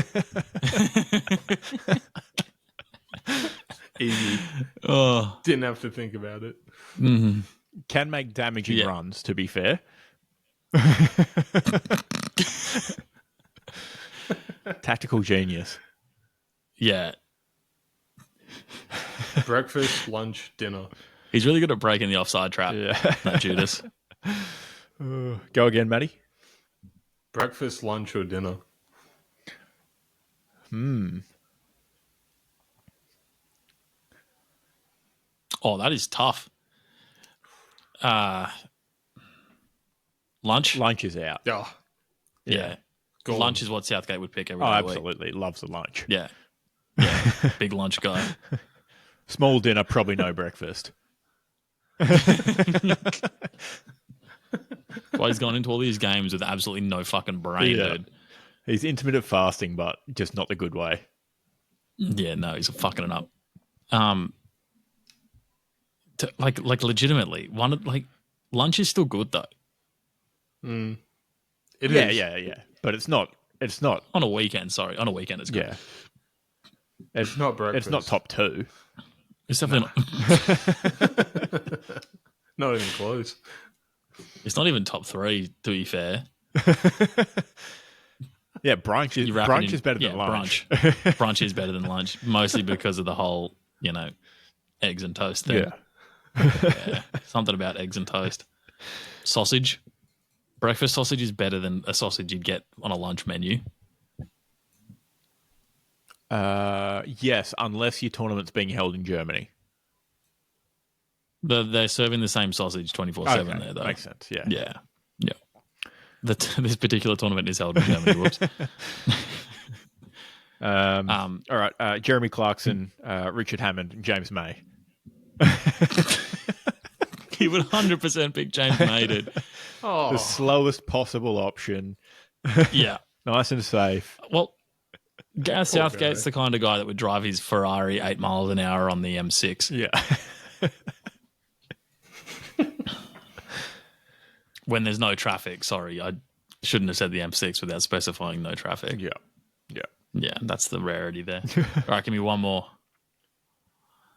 Easy. Oh, Didn't have to think about it. Can make damaging runs, to be fair. Tactical genius. yeah. Breakfast, lunch, dinner. He's really good at breaking the offside trap. Yeah. That Judas. Go again, Matty. Breakfast, lunch, or dinner? Oh, that is tough. Lunch? Lunch is out. Oh, Yeah. Go on. Lunch is what Southgate would pick every Oh, day of the week. absolutely. Loves the lunch. Yeah. Yeah. Big lunch guy. Small dinner, probably no breakfast. Well, he's gone into all these games with absolutely no fucking brain, dude. He's intermittent fasting, but just not the good way. Yeah, no, he's fucking it up. Like legitimately, lunch is still good though. It is. Yeah. But it's not. On a weekend, sorry. On a weekend, it's good. Yeah. It's not breakfast. It's not top 2. It's definitely Not even close. It's not even top 3, to be fair. Yeah, brunch is better than lunch. Brunch is better than lunch, mostly because of the whole, eggs and toast thing. Yeah. Something about eggs and toast. Sausage. Breakfast sausage is better than a sausage you'd get on a lunch menu. Yes, unless your tournament's being held in Germany. They're serving the same sausage 24/7 there, though. Makes sense, yeah. Yeah. This particular tournament is held in Germany. Whoops. All right, Jeremy Clarkson, Richard Hammond, and James May. He would 100% pick James May, dude. Oh, The slowest possible option. Yeah. Nice and safe. Well, Gareth Poor Southgate's guy. the kind of guy that would drive his Ferrari 8 miles an hour on the M6. Yeah. When there's no traffic. Sorry, I shouldn't have said the M6 without specifying no traffic. Yeah. Yeah, that's the rarity there. All right, give me one more.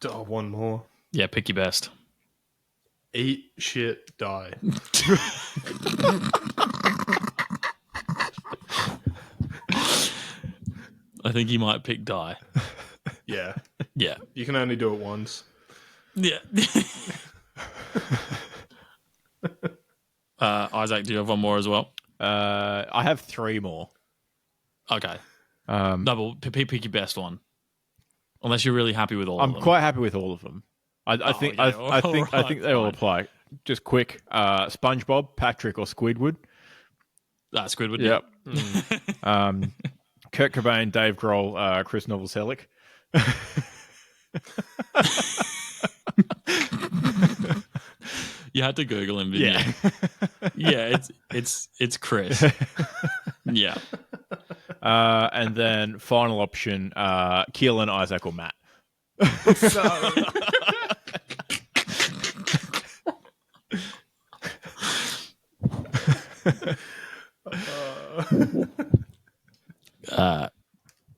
one more. Yeah, pick your best. Eat, shit, die. I think he might pick die. Yeah. Yeah. You can only do it once. Yeah. Isaac, do you have one more as well? I have 3 more. Okay. No, but pick your best one. Unless you're really happy with all of them. I'm quite happy with all of them. I think they all fine. apply. Just quick. SpongeBob, Patrick, or Squidward. Squidward. Yep. Kurt Cobain, Dave Grohl, Chris Novoselic. You had to Google him, didn't you? Yeah, it's Chris. Yeah. And then final option, Keelan, Isaac, or Matt.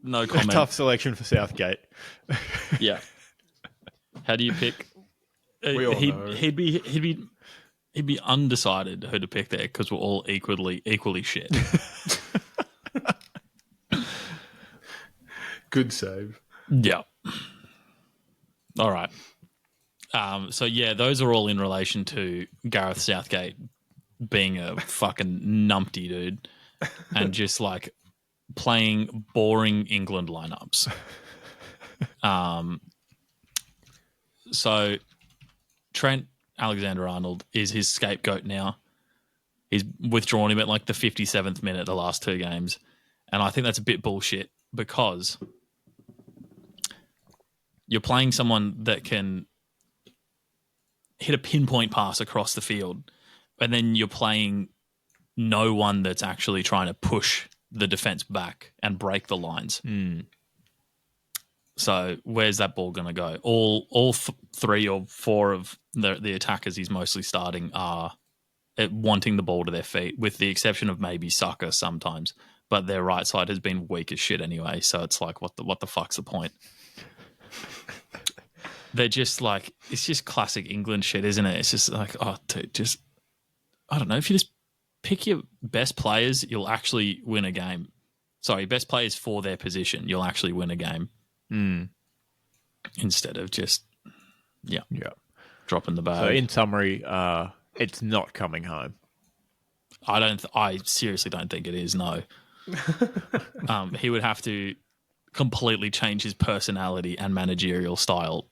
No comment. Tough selection for Southgate. Yeah. How do you pick? We all know. He'd be undecided who to pick there because we're all equally shit. Good save. Yeah. All right. So yeah, those are all in relation to Gareth Southgate being a fucking numpty dude and just like playing boring England lineups. So Trent Alexander-Arnold is his scapegoat now. He's withdrawn him at like the 57th minute the last 2 games. And I think that's a bit bullshit because you're playing someone that can hit a pinpoint pass across the field and then you're playing no one that's actually trying to push the defense back and break the lines. So where's that ball going to go? All 3 or 4 of the attackers he's mostly starting are wanting the ball to their feet, with the exception of maybe Saka sometimes. But their right side has been weak as shit anyway, so it's like, what the fuck's the point? They're just like, it's just classic England shit, isn't it? It's just like, oh, dude, just, I don't know, if you just pick your best players, you'll actually win a game. Sorry, best players for their position, you'll actually win a game. Instead of just, dropping the bag. So in summary, it's not coming home. I seriously don't think it is, no. He would have to completely change his personality and managerial style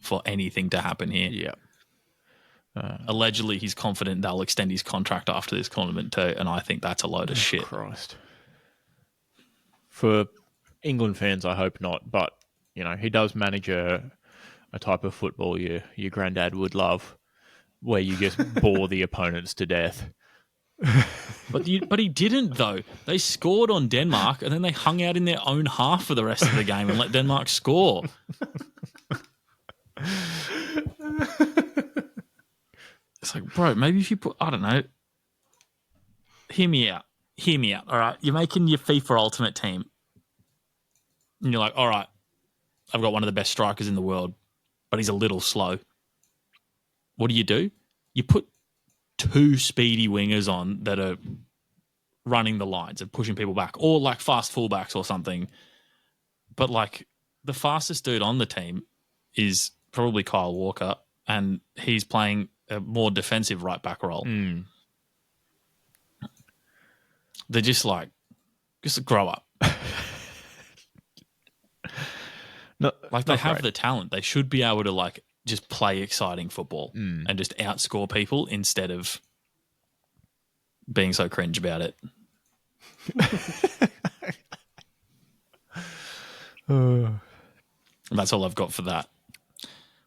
for anything to happen here. Yeah. Allegedly, he's confident they'll extend his contract after this tournament too, and I think that's a load of shit. Christ. For England fans, I hope not, but he does manage a type of football your granddad would love, where you just bore the opponents to death. But he didn't, though. They scored on Denmark, and then they hung out in their own half for the rest of the game and let Denmark score. It's like, bro, maybe if you put, I don't know, hear me out, all right? You're making your FIFA Ultimate Team, and you're like, all right, I've got one of the best strikers in the world, but he's a little slow. What do? You put 2 speedy wingers on that are running the lines and pushing people back, or like fast fullbacks or something. But like the fastest dude on the team is probably Kyle Walker, and he's playing a more defensive right back role. They're just like, just grow up. They have the talent. They should be able to like just play exciting football and just outscore people instead of being so cringe about it. And that's all I've got for that.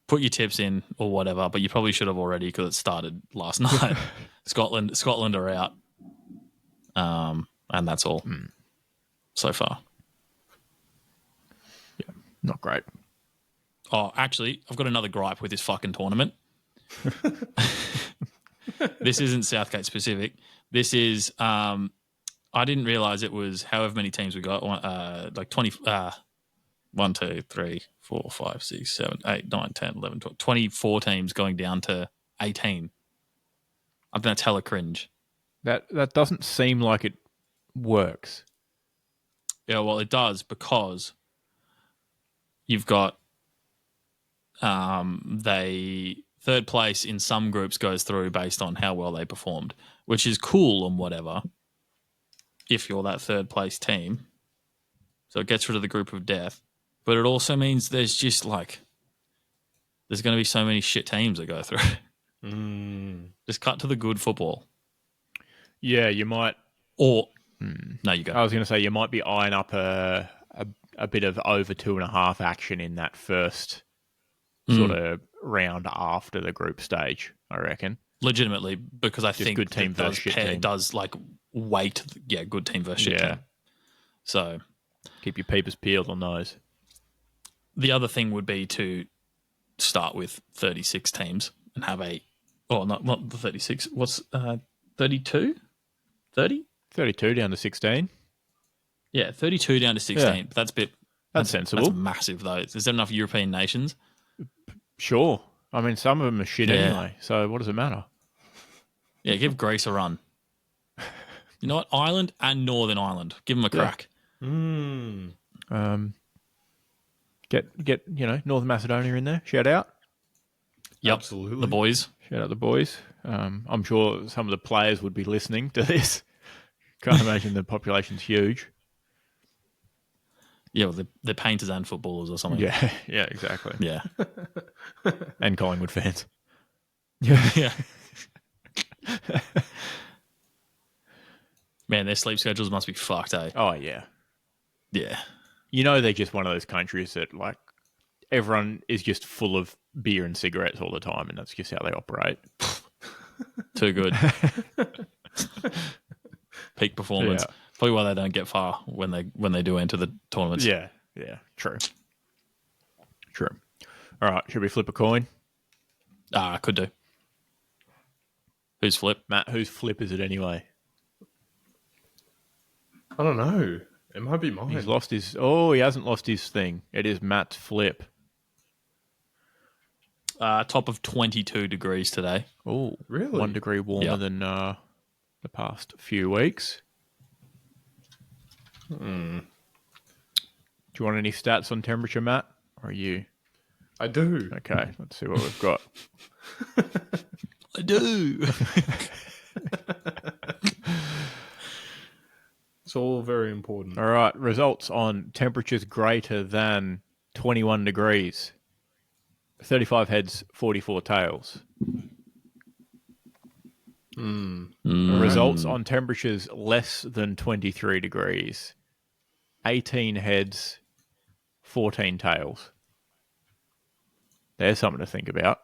Put your tips in or whatever, but you probably should have already because it started last night. Scotland are out. And that's all so far. Yeah, not great. Oh, actually, I've got another gripe with this fucking tournament. This isn't Southgate specific. This is, I didn't realize it was however many teams we got, like 20, 1, 2, 3, 4, 5, 6, 7, 8, 9, 10, 11, 12, 24 teams going down to 18. I think that's hella cringe. That doesn't seem like it works. Yeah, well, it does because you've got third place in some groups goes through based on how well they performed, which is cool and whatever if you're that third place team. So it gets rid of the group of death. But it also means there's just like, there's going to be so many shit teams that go through. Just cut to the good football. Yeah, you might. Or, no, you go. I was going to say you might be eyeing up a bit of over 2.5 action in that first sort of round after the group stage, I reckon. Legitimately, because I just think good team versus shit team. It does like weight, good team versus shit team. So keep your peepers peeled on those. The other thing would be to start with 36 teams and have not the 36. What's 32? 30? 32 down to 16. Yeah, 32 down to 16. Yeah. But that's sensible. That's massive, though. Is there enough European nations? Sure. I mean, some of them are shit anyway, so what does it matter? Yeah, give Greece a run. You know what? Ireland and Northern Ireland. Give them a crack. Get Northern Macedonia in there. Shout out. Yep. Absolutely. The boys. Shout out the boys. I'm sure some of the players would be listening to this. Can't imagine the population's huge. Yeah, well, they're painters and footballers or something. Yeah, exactly. Yeah. And Collingwood fans. Yeah. Man, their sleep schedules must be fucked, eh? Oh, yeah. Yeah. They're just one of those countries that, like, everyone is just full of beer and cigarettes all the time, and that's just how they operate. Too good. Peak performance. Yeah. Probably why they don't get far when they do enter the tournaments. Yeah, true. All right, should we flip a coin? Could do. Who's flip? Matt, whose flip is it anyway? I don't know. It might be mine. He's lost his... Oh, he hasn't lost his thing. It is Matt's flip. Top of 22 degrees today. Oh, Really? 1 degree warmer than the past few weeks. Do you want any stats on temperature, Matt? Or are you... I do. Okay, let's see what we've got. I do. It's all very important. All right, results on temperatures greater than 21 degrees. 35 heads, 44 tails. Results on temperatures less than 23 degrees. 18 heads, 14 tails. There's something to think about.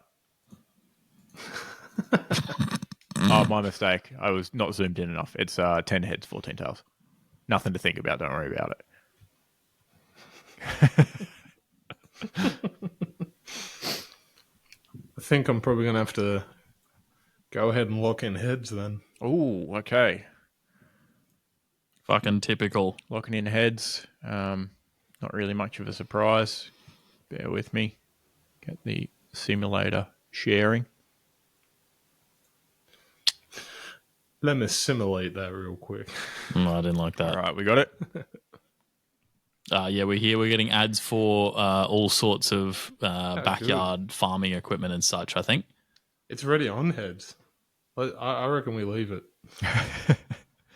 Oh, my mistake. I was not zoomed in enough. It's 10 heads, 14 tails. Nothing to think about. Don't worry about it. I think I'm probably going to have to go ahead and lock in heads then. Oh, okay. Fucking typical. Locking in heads. Not really much of a surprise. Bear with me. Get the simulator sharing. Let me simulate that real quick. I didn't like that. All right, we got it. Yeah, we're here. We're getting ads for all sorts of backyard farming equipment and such, I think. It's already on heads. I reckon we leave it.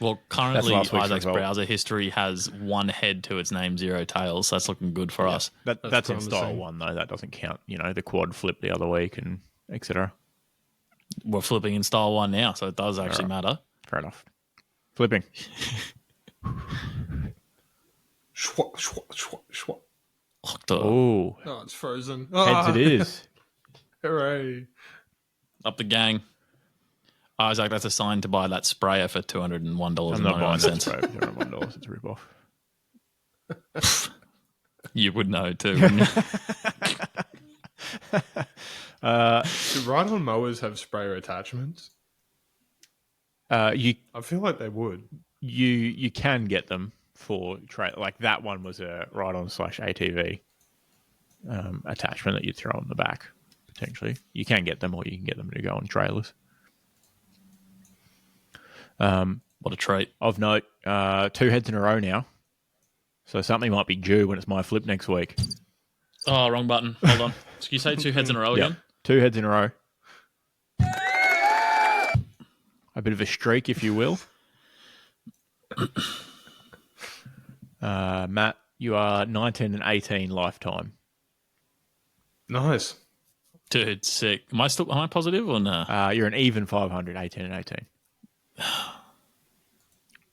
Well, currently last week's Isaac's result. browser history has 1 head to its name, 0 tails. So that's looking good for us. That's in promising. style 1, though. That doesn't count, the quad flip the other week and etc. We're flipping in style 1 now, so it does actually matter. Fair enough. Flipping. Schwa, schwa, schwa, schwa. Oh, Oh, it's frozen. heads it is. Hooray. Up the gang. Isaac, that's a sign to buy that sprayer for $201.99. I'm not buying that spray for $201. It's a rip-off. You would know too, wouldn't you? Do ride-on mowers have sprayer attachments? You I feel like they would. you can get them for like that one was a ride-on / ATV attachment that you'd throw on the back potentially. You can get them, or you can get them to go on trailers. What a treat. Of note, 2 heads in a row now, so something might be due when it's my flip next week. Oh, wrong button. Hold on. Can you say 2 heads in a row again? 2 heads in a row. A bit of a streak, if you will. Matt, you are 19 and 18 lifetime. Nice. Dude, sick. Am I positive or no? You're an even 500, 18 and 18.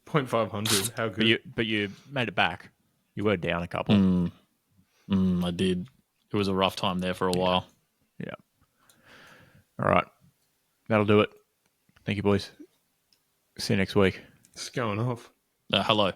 0.500. How good. But you made it back. You were down a couple. I did. It was a rough time there for a while. Yeah. All right. That'll do it. Thank you, boys. See you next week. It's going off. Hello.